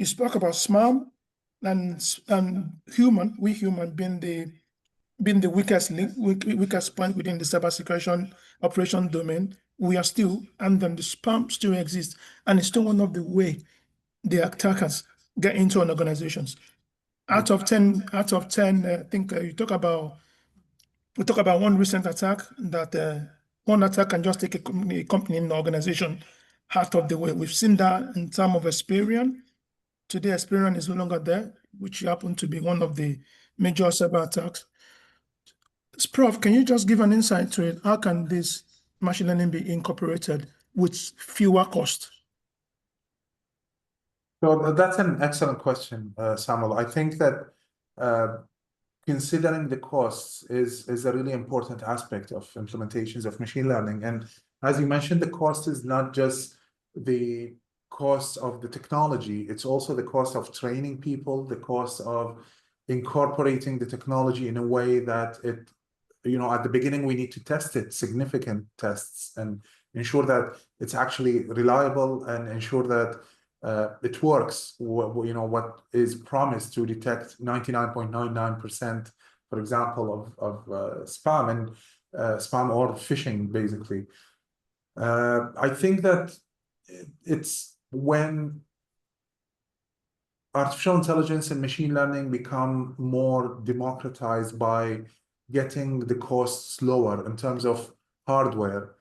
You spoke about SMARM and we human being the weakest link, weakest point within the cybersecurity operation domain. We are still, and then the spam still exists, and it's still one of the way the attackers get into an organizations. Out of 10, I think we talk about one recent attack that one attack can just take a company in the organization out of the way. We've seen that in terms of Experian. Today, Experian is no longer there, which happened to be one of the major cyber attacks. Prof, can you just give an insight to it? How can this machine learning be incorporated with fewer costs? So that's an excellent question, Samuel. I think that considering the costs is a really important aspect of implementations of machine learning. And as you mentioned, the cost is not just the cost of the technology, it's also the cost of training people, the cost of incorporating the technology in a way that it, at the beginning, we need to test it, significant tests, and ensure that it's actually reliable and ensure that it works, what is promised to detect 99.99%, for example, of spam and spam or phishing, basically. I think that it's when artificial intelligence and machine learning become more democratized by getting the costs lower in terms of hardware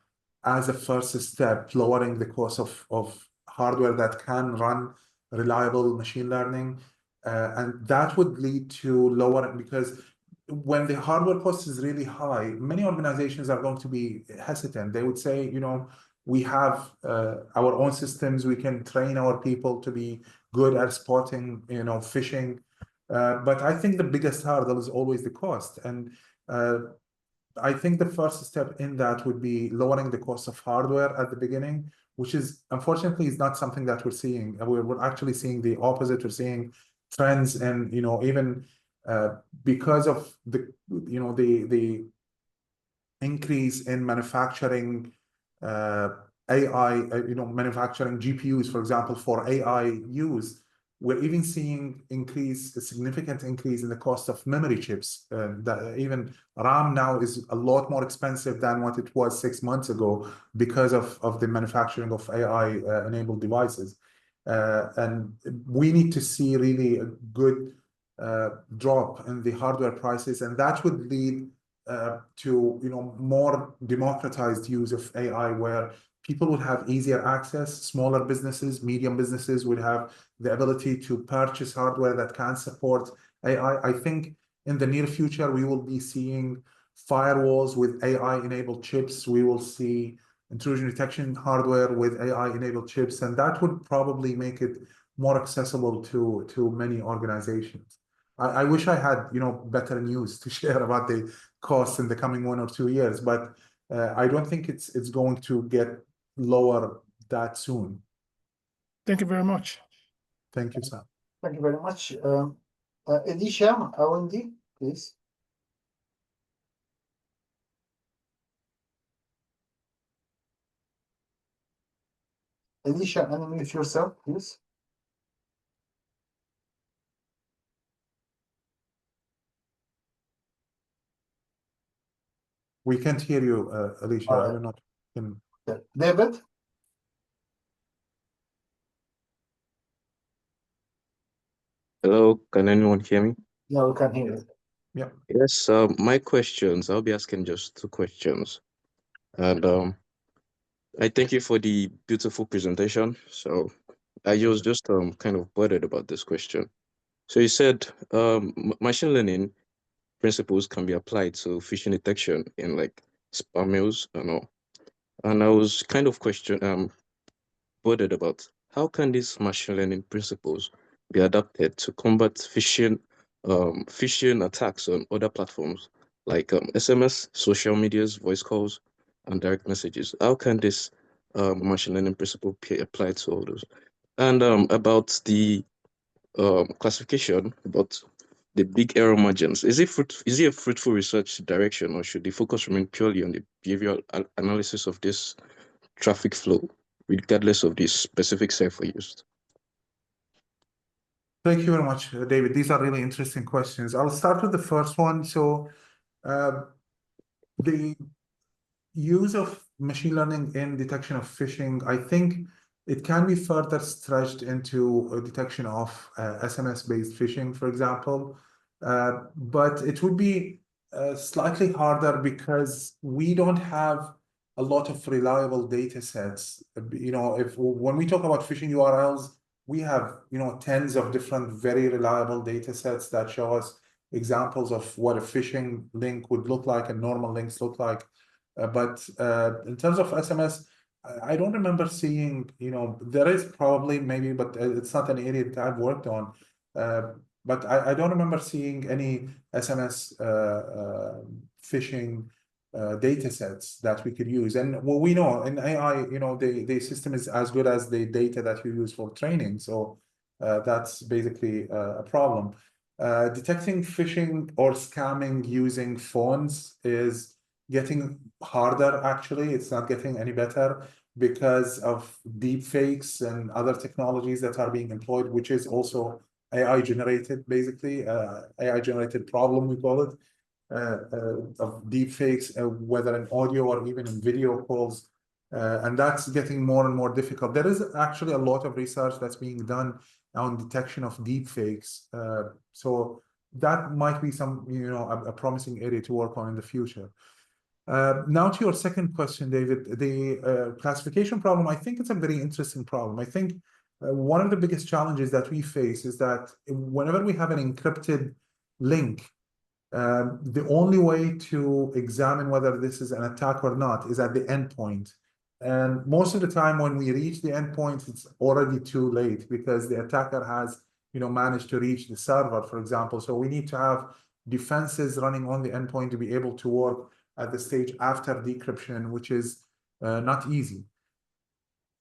as a first step, lowering the cost of hardware that can run reliable machine learning. And that would lead to lower, because when the hardware cost is really high, many organizations are going to be hesitant. They would say, we have our own systems, we can train our people to be good at spotting, phishing. But I think the biggest hurdle is always the cost. And I think the first step in that would be lowering the cost of hardware at the beginning, which is unfortunately is not something that we're seeing. We're actually seeing the opposite. We're seeing trends, and even because of the increase in manufacturing AI, manufacturing GPUs, for example, for AI use, we're even seeing a significant increase in the cost of memory chips. That even RAM now is a lot more expensive than what it was 6 months ago because of the manufacturing of AI-enabled devices. And we need to see really a good drop in the hardware prices, and that would lead to more democratized use of AI, where people would have easier access. Smaller businesses, medium businesses would have the ability to purchase hardware that can support AI. I think in the near future, we will be seeing firewalls with AI-enabled chips. We will see intrusion detection hardware with AI-enabled chips, and that would probably make it more accessible to many organizations. I wish I had, better news to share about the costs in the coming 1 or 2 years, but I don't think it's going to get lower that soon. Thank you very much. Thank you, Sam. Thank you very much. Elisha Awandi, please. Elisha, unmute yourself, please. We can't hear you, Alicia. I don't know. David? Hello, can anyone hear me? Yeah, we can hear you. Yeah. Yes, my questions, I'll be asking just 2 questions. And I thank you for the beautiful presentation. So I was just kind of bothered about this question. So you said machine learning principles can be applied to phishing detection in like spam mails and all. And I was kind of bothered about how can these machine learning principles be adapted to combat phishing attacks on other platforms like SMS, social medias, voice calls, and direct messages. How can this machine learning principle be applied to all those? And about the classification, about the big error margins, is it a fruitful research direction, or should the focus remain purely on the behavioral analysis of this traffic flow, regardless of the specific cipher used? Thank you very much, David. These are really interesting questions. I'll start with the first one. So, the use of machine learning in detection of phishing, I think it can be further stretched into a detection of SMS-based phishing, for example. But it would be slightly harder because we don't have a lot of reliable data sets. When we talk about phishing URLs, we have, tens of different very reliable data sets that show us examples of what a phishing link would look like and normal links look like. But in terms of SMS, I don't remember seeing, there is probably maybe, but it's not an area that I've worked on. But I don't remember seeing any SMS phishing data sets that we could use. And well, we know in AI, the system is as good as the data that you use for training. So that's basically a problem. Detecting phishing or scamming using phones is getting harder, actually. It's not getting any better because of deep fakes and other technologies that are being employed, which is also AI generated, basically, AI generated problem, we call it, of deep fakes, whether in audio or even in video calls. And that's getting more and more difficult. There is actually a lot of research that's being done on detection of deep fakes. So that might be some, a promising area to work on in the future. Now to your second question, David, the classification problem, I think it's a very interesting problem. I think one of the biggest challenges that we face is that whenever we have an encrypted link, the only way to examine whether this is an attack or not is at the endpoint. And most of the time when we reach the endpoint, it's already too late because the attacker has, managed to reach the server, for example. So we need to have defenses running on the endpoint to be able to work at the stage after decryption, which is not easy.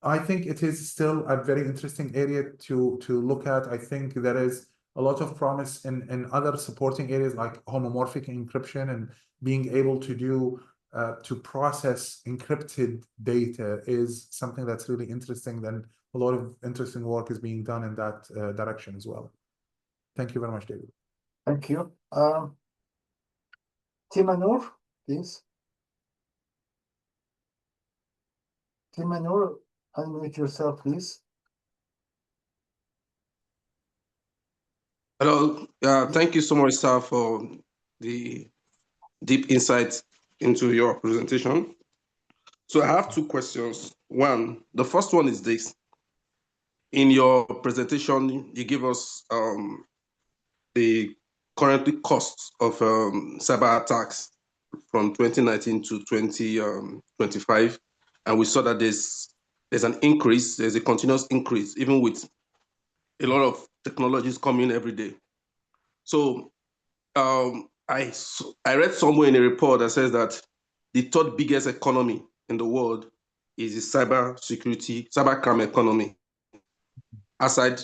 I think it is still a very interesting area to look at. I think there is a lot of promise in other supporting areas like homomorphic encryption and being able to do to process encrypted data is something that's really interesting. Then a lot of interesting work is being done in that direction as well. Thank you very much, David. Thank you. Timanur, please. Timanur, unmute yourself, please. Hello. Thank you so much, sir, for the deep insights into your presentation. So I have two questions. One, the first one is this. In your presentation, you give us the currently costs of cyber attacks from 2019 to 2025. And we saw that there's an increase, there's a continuous increase, even with a lot of technologies coming every day. So I read somewhere in a report that says that the third biggest economy in the world is the cybercrime economy. Aside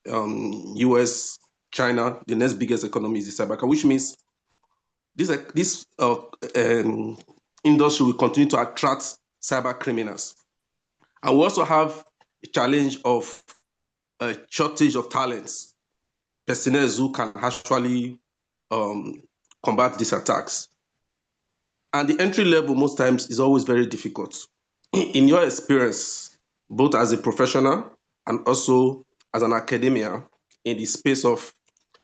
US, China, the next biggest economy is the cybercrime, which means this industry will continue to attract cyber criminals. And we also have a challenge of a shortage of talents, personnel who can actually combat these attacks. And the entry level most times is always very difficult. In your experience, both as a professional and also as an academia in the space of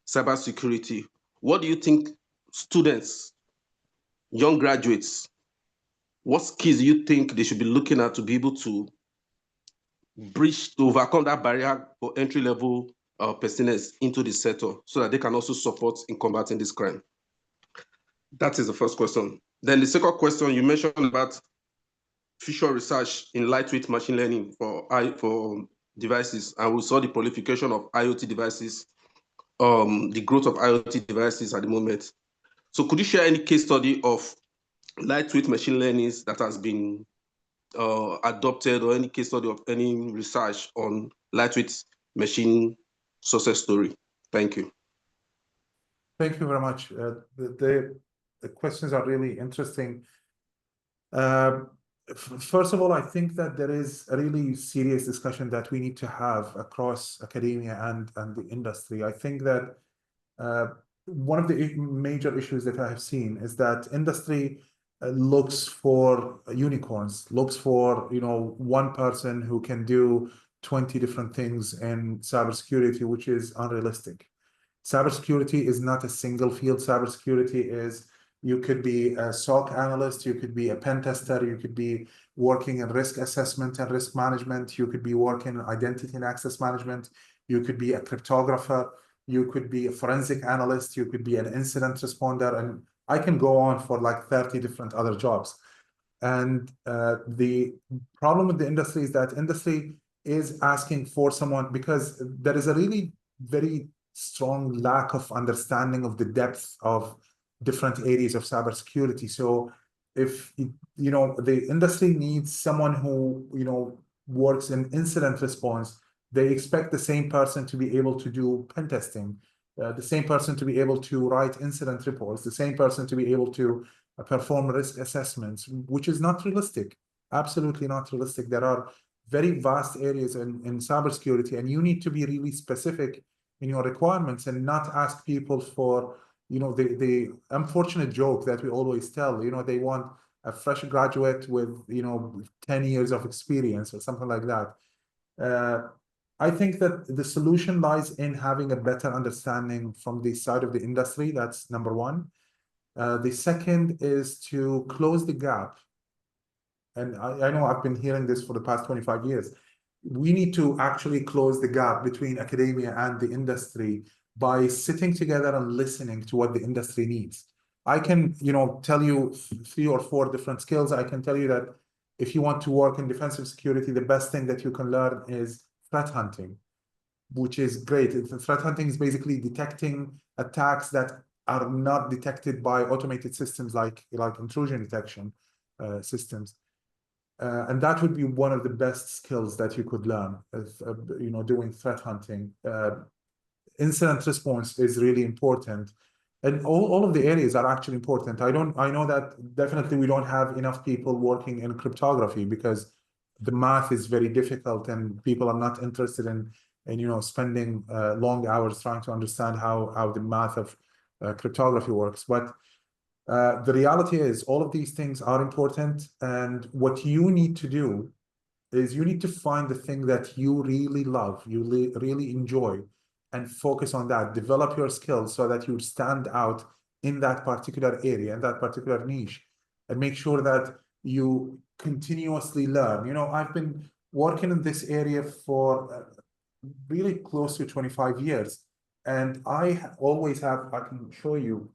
cybersecurity, what do you think students, young graduates, what skills do you think they should be looking at to be able to bridge, to overcome that barrier for entry level personnel into the sector so that they can also support in combating this crime? That is the first question. Then the second question, you mentioned about future research in lightweight machine learning for devices, and we saw the proliferation of IoT devices, the growth of IoT devices at the moment. So could you share any case study of lightweight machine learning that has been adopted, or any case study of any research on lightweight machine success story? Thank you. Thank you very much. The questions are really interesting. First of all, I think that there is a really serious discussion that we need to have across academia and the industry. I think that one of the major issues that I have seen is that industry looks for unicorns, looks for, you know, one person who can do 20 different things in cybersecurity, which is unrealistic. Cybersecurity is not a single field. Cybersecurity is, you could be a SOC analyst, you could be a pen tester, you could be working in risk assessment and risk management, you could be working in identity and access management, you could be a cryptographer, you could be a forensic analyst, you could be an incident responder, and I can go on for like 30 different other jobs. And the problem with the industry is that industry is asking for someone, because there is a really very strong lack of understanding of the depth of different areas of cybersecurity. So if, you know, the industry needs someone who, you know, works in incident response, they expect the same person to be able to do pen testing, the same person to be able to write incident reports, the same person to be able to perform risk assessments, which is not realistic, absolutely not realistic. There are very vast areas in cybersecurity, and you need to be really specific in your requirements and not ask people for, you know, the unfortunate joke that we always tell, you know, they want a fresh graduate with, you know, 10 years of experience or something like that. I think that the solution lies in having a better understanding from the side of the industry. That's number one. The second is to close the gap. And I know I've been hearing this for the past 25 years. We need to actually close the gap between academia and the industry by sitting together and listening to what the industry needs. I can, you know, tell you 3 or 4 different skills. I can tell you that if you want to work in defensive security, the best thing that you can learn is threat hunting, which is great. Threat hunting is basically detecting attacks that are not detected by automated systems like intrusion detection systems. And that would be one of the best skills that you could learn, you know, doing threat hunting. Incident response is really important. And all of the areas are actually important. I know that definitely we don't have enough people working in cryptography because the math is very difficult and people are not interested in you know, spending long hours trying to understand how the math of cryptography works. But the reality is all of these things are important, and what you need to do is you need to find the thing that you really love, you really enjoy, and focus on that. Develop your skills so that you stand out in that particular area, in that particular niche, and make sure that you continuously learn. You know, I've been working in this area for really close to 25 years, and I always have, I can show you,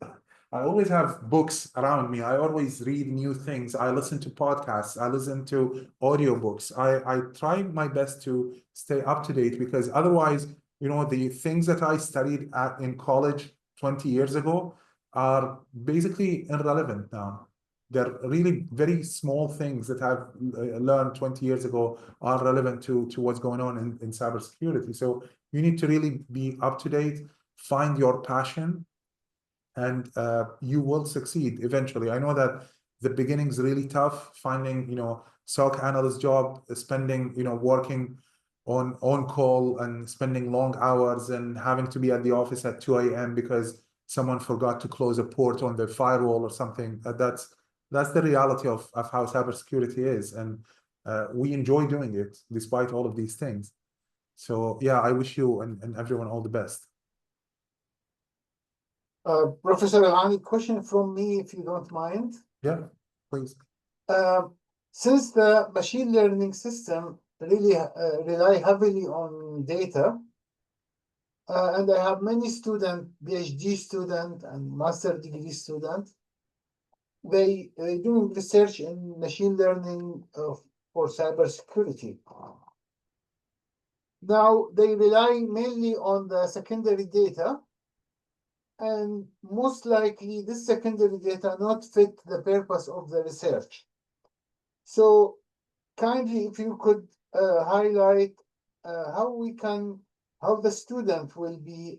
I always have books around me. I always read new things. I listen to podcasts. I listen to audiobooks. I try my best to stay up to date, because otherwise, you know, the things that I studied in college 20 years ago are basically irrelevant now. They're really very small things that I've learned 20 years ago are relevant to what's going on in cybersecurity. So you need to really be up to date, find your passion, and you will succeed eventually. I know that the beginning is really tough, finding, you know, SOC analyst job, spending, you know, working on call and spending long hours and having to be at the office at 2 a.m. because someone forgot to close a port on the firewall or something. That's the reality of how cybersecurity is. And we enjoy doing it despite all of these things. So yeah, I wish you and everyone all the best. Professor Alani, question from me, if you don't mind. Yeah, please. Since the machine learning system really rely heavily on data, and I have many students, PhD student and master degree student, they do research in machine learning for cybersecurity. Now they rely mainly on the secondary data, and most likely this secondary data not fit the purpose of the research. So kindly, if you could highlight how the student will be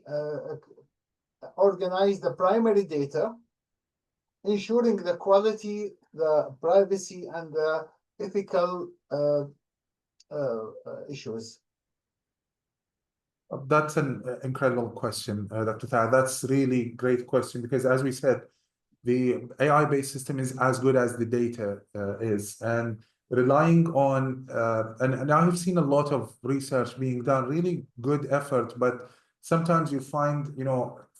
organize the primary data, ensuring the quality, the privacy, and the ethical issues? That's an incredible question, Dr. Thad. That's really great question because, as we said, the AI-based system is as good as the data is, and relying on and I've seen a lot of research being done, really good effort, but sometimes you find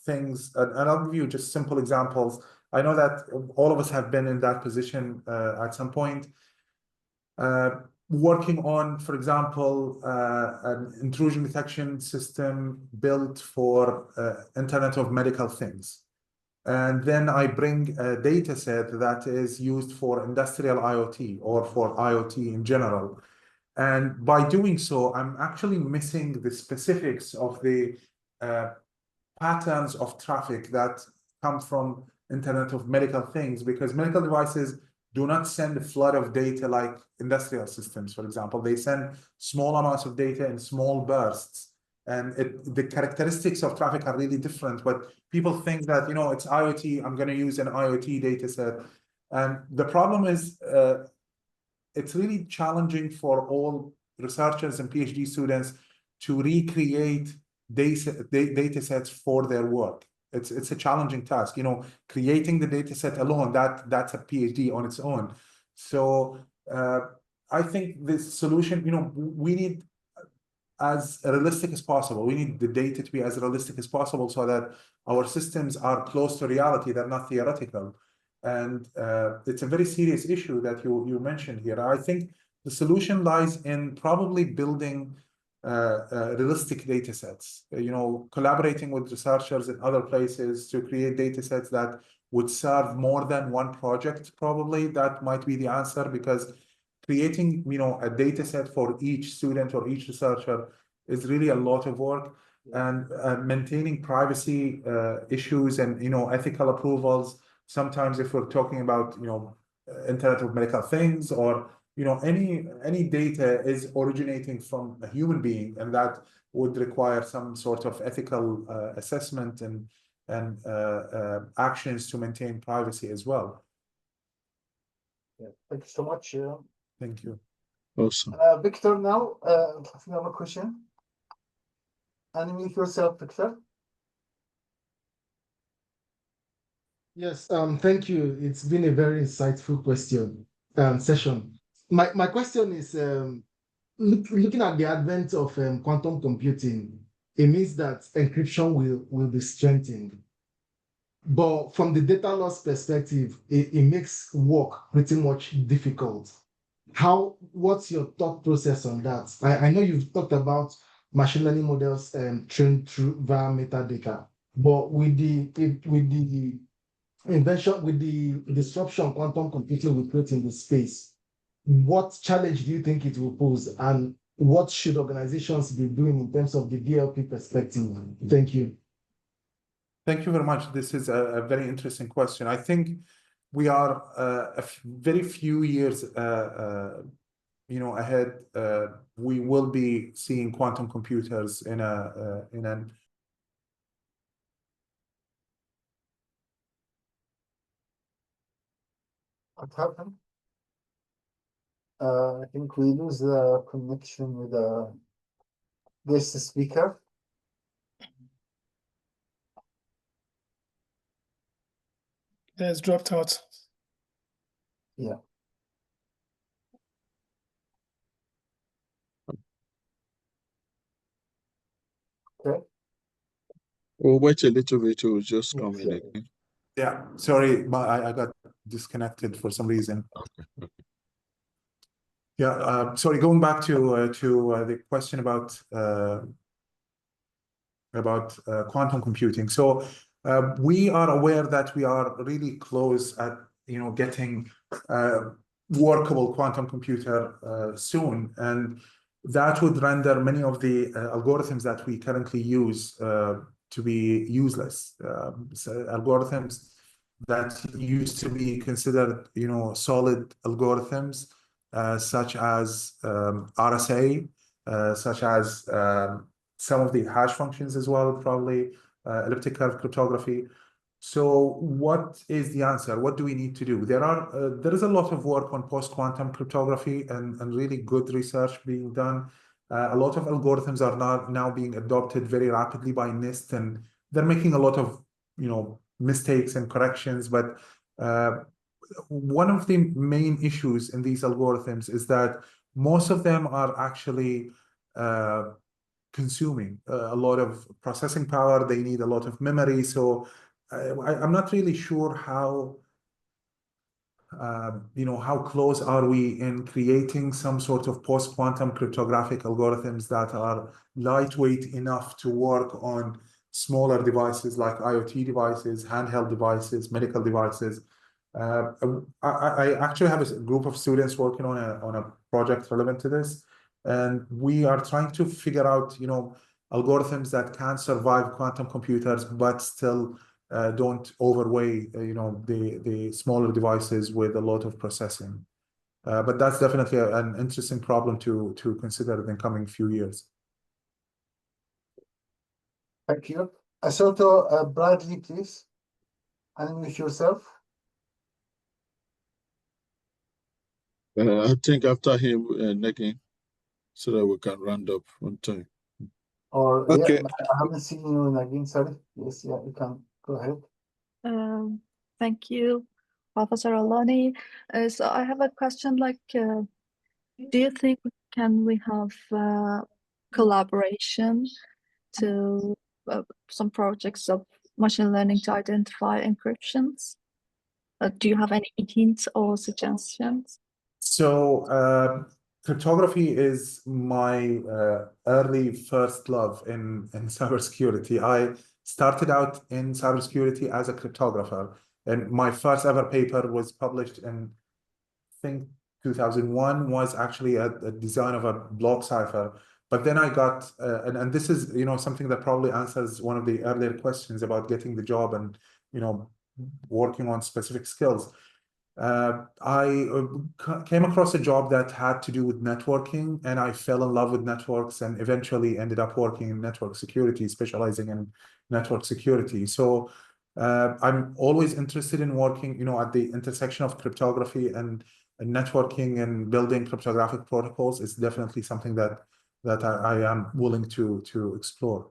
things, and I'll give you just simple examples. I know that all of us have been in that position at some point. Working on, for example, an intrusion detection system built for Internet of Medical Things. And then I bring a data set that is used for industrial IoT or for IoT in general. And by doing so, I'm actually missing the specifics of the patterns of traffic that come from Internet of Medical Things, because medical devices do not send a flood of data like industrial systems, for example. They send small amounts of data in small bursts. And the characteristics of traffic are really different. But people think that, it's IoT, I'm going to use an IoT data set. And the problem is, it's really challenging for all researchers and PhD students to recreate data sets for their work. It's a challenging task. Creating the data set alone, that's a PhD on its own. So I think this solution, we need as realistic as possible. We need the data to be as realistic as possible so that our systems are close to reality, they're not theoretical. And it's a very serious issue that you mentioned here. I think the solution lies in probably building realistic data sets, collaborating with researchers in other places to create data sets that would serve more than one project. Probably that might be the answer, because creating, a data set for each student or each researcher is really a lot of work, and maintaining privacy issues and, ethical approvals. Sometimes if we're talking about, Internet of Medical Things or, any data is originating from a human being, and that would require some sort of ethical assessment and actions to maintain privacy as well. Yeah, thank you so much. Thank you. Awesome. Victor, now, if you have a question, unmute yourself, Victor. Yes, thank you. It's been a very insightful session. My question is, looking at the advent of quantum computing, it means that encryption will be strengthened. But from the data loss perspective, it makes work pretty much difficult. What's your thought process on that? I know you've talked about machine learning models trained via metadata, but with the invention, with the disruption quantum computing will create in the space, what challenge do you think it will pose, and what should organizations be doing in terms of the DLP perspective? Thank you. Thank you very much. This is a very interesting question. I think we are very few years ahead. We will be seeing quantum computers in an What happened? I think we lose the connection with the guest speaker. It has dropped out. Yeah. Okay. We'll wait a little bit, it will just come in again. Yeah, sorry, but I got disconnected for some reason. Okay. Yeah, sorry, going back to the question about quantum computing. So we are aware that we are really close at getting workable quantum computer soon, and that would render many of the algorithms that we currently use to be useless. So algorithms that used to be considered solid algorithms, such as RSA, such as some of the hash functions as well, probably elliptic curve cryptography. So what is the answer? What do we need to do? There is a lot of work on post-quantum cryptography and really good research being done. A lot of algorithms are now being adopted very rapidly by NIST, and they're making a lot of mistakes and corrections. But one of the main issues in these algorithms is that most of them are actually consuming a lot of processing power. They need a lot of memory. So I'm not really sure how how close are we in creating some sort of post-quantum cryptographic algorithms that are lightweight enough to work on smaller devices like IoT devices, handheld devices, medical devices. I actually have a group of students working on a project relevant to this, and we are trying to figure out, algorithms that can survive quantum computers but still don't overweigh, the smaller devices with a lot of processing. But that's definitely an interesting problem to consider in the coming few years. Thank you. Asoto, Bradley, please. Unmute yourself. I think after him, Negin, so that we can round up on time. Or Okay. yeah, I haven't seen you again. Sorry. Yes, yeah, you can go ahead. Thank you, Professor Alani. So I have a question like, do you think can we have collaboration to some projects of machine learning to identify encryptions? Do you have any hints or suggestions? So cryptography is my early first love in cybersecurity. I started out in cybersecurity as a cryptographer, and my first ever paper was published in, I think, 2001, was actually a design of a block cipher. But then I got, and this is, something that probably answers one of the earlier questions about getting the job and, working on specific skills. I came across a job that had to do with networking, and I fell in love with networks and eventually ended up working in network security, specializing in network security. So I'm always interested in working, at the intersection of cryptography and networking and building cryptographic protocols. Is definitely something that I am willing to explore.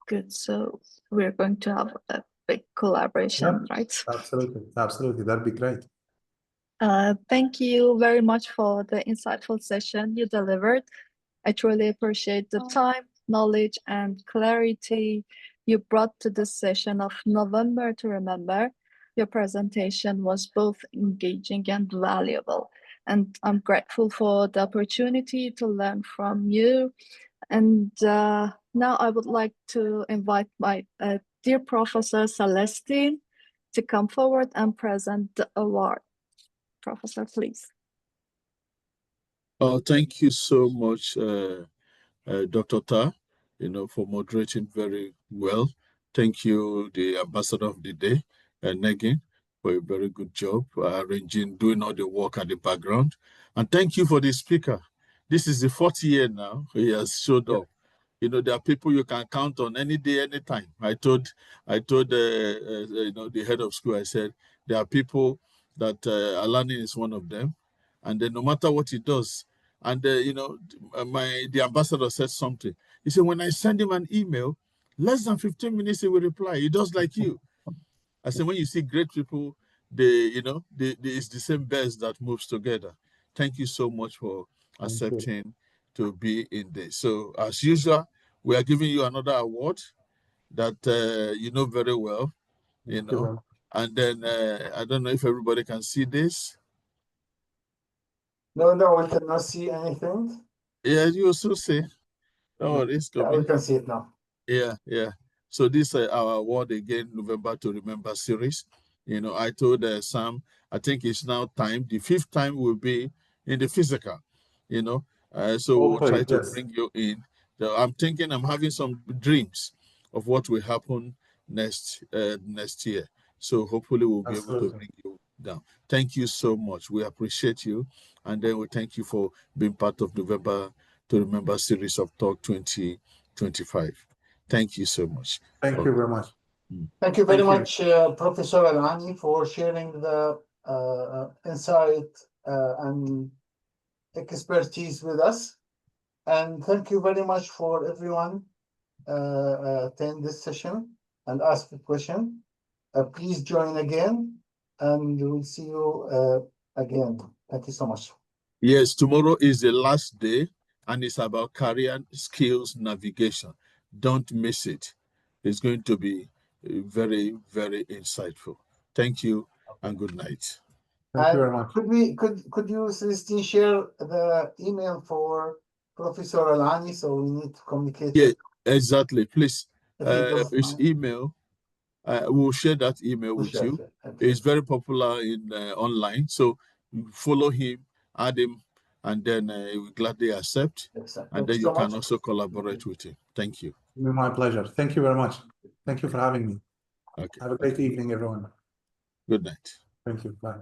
Good. So we're going to have a big collaboration, right? Absolutely. That'd be great. Thank you very much for the insightful session you delivered. I truly appreciate the time, knowledge, and clarity you brought to this session of November to Remember. Your presentation was both engaging and valuable, and I'm grateful for the opportunity to learn from you. And now I would like to invite my dear Professor Celestine to come forward and present the award. Professor, please. Oh, thank you so much, Dr. Ta, for moderating very well. Thank you, the Ambassador of the Day, Negin, for a very good job arranging, doing all the work at the background. And thank you for the speaker. This is the 4th year now he has showed up. There are people you can count on any day, anytime. I told the head of school, I said, there are people that Alani is one of them. And then no matter what he does, and the ambassador said something. He said, when I send him an email, less than 15 minutes he will reply. He does like you. I said, when you see great people, it's the same best that moves together. Thank you so much for accepting to be in this. So as usual, we are giving you another award that you know very well, and then I don't know if everybody can see this. No, we cannot see anything. Yeah, you also see. Oh, it's yeah, we can see it now. Yeah. So this our award again, November to Remember series. I told Sam, I think it's now time. The 5th time will be in the physical. So we'll try to bring you in. So I'm thinking, I'm having some dreams of what will happen next year. So hopefully we'll be able to bring you down. Thank you so much. We appreciate you, and then we thank you for being part of November to Remember series of Talk 2025. Thank you so much. Thank you very much. Thank you very Thank you. much, Professor Alani, for sharing the insight and expertise with us. And thank you very much for everyone attend this session and ask a question. Please join again, and we'll see you again. Thank you so much. Yes, tomorrow is the last day, and it's about career skills navigation. Don't miss it. It's going to be very, very insightful. Thank you and good night. Thank you very much. Could you, Celestine, share the email for Professor Alani, so we need to communicate? Yeah, exactly. Please, If he doesn't his mind. email, we'll share that email We'll with share you. it. Okay. It's very popular in online, so follow him, add him, and then he will gladly accept. Excellent. And Thank then you you so can much. also collaborate with him. Thank you. My pleasure. Thank you very much. Thank you for having me. Okay. Have a great evening, everyone. Good night. Thank you. Bye.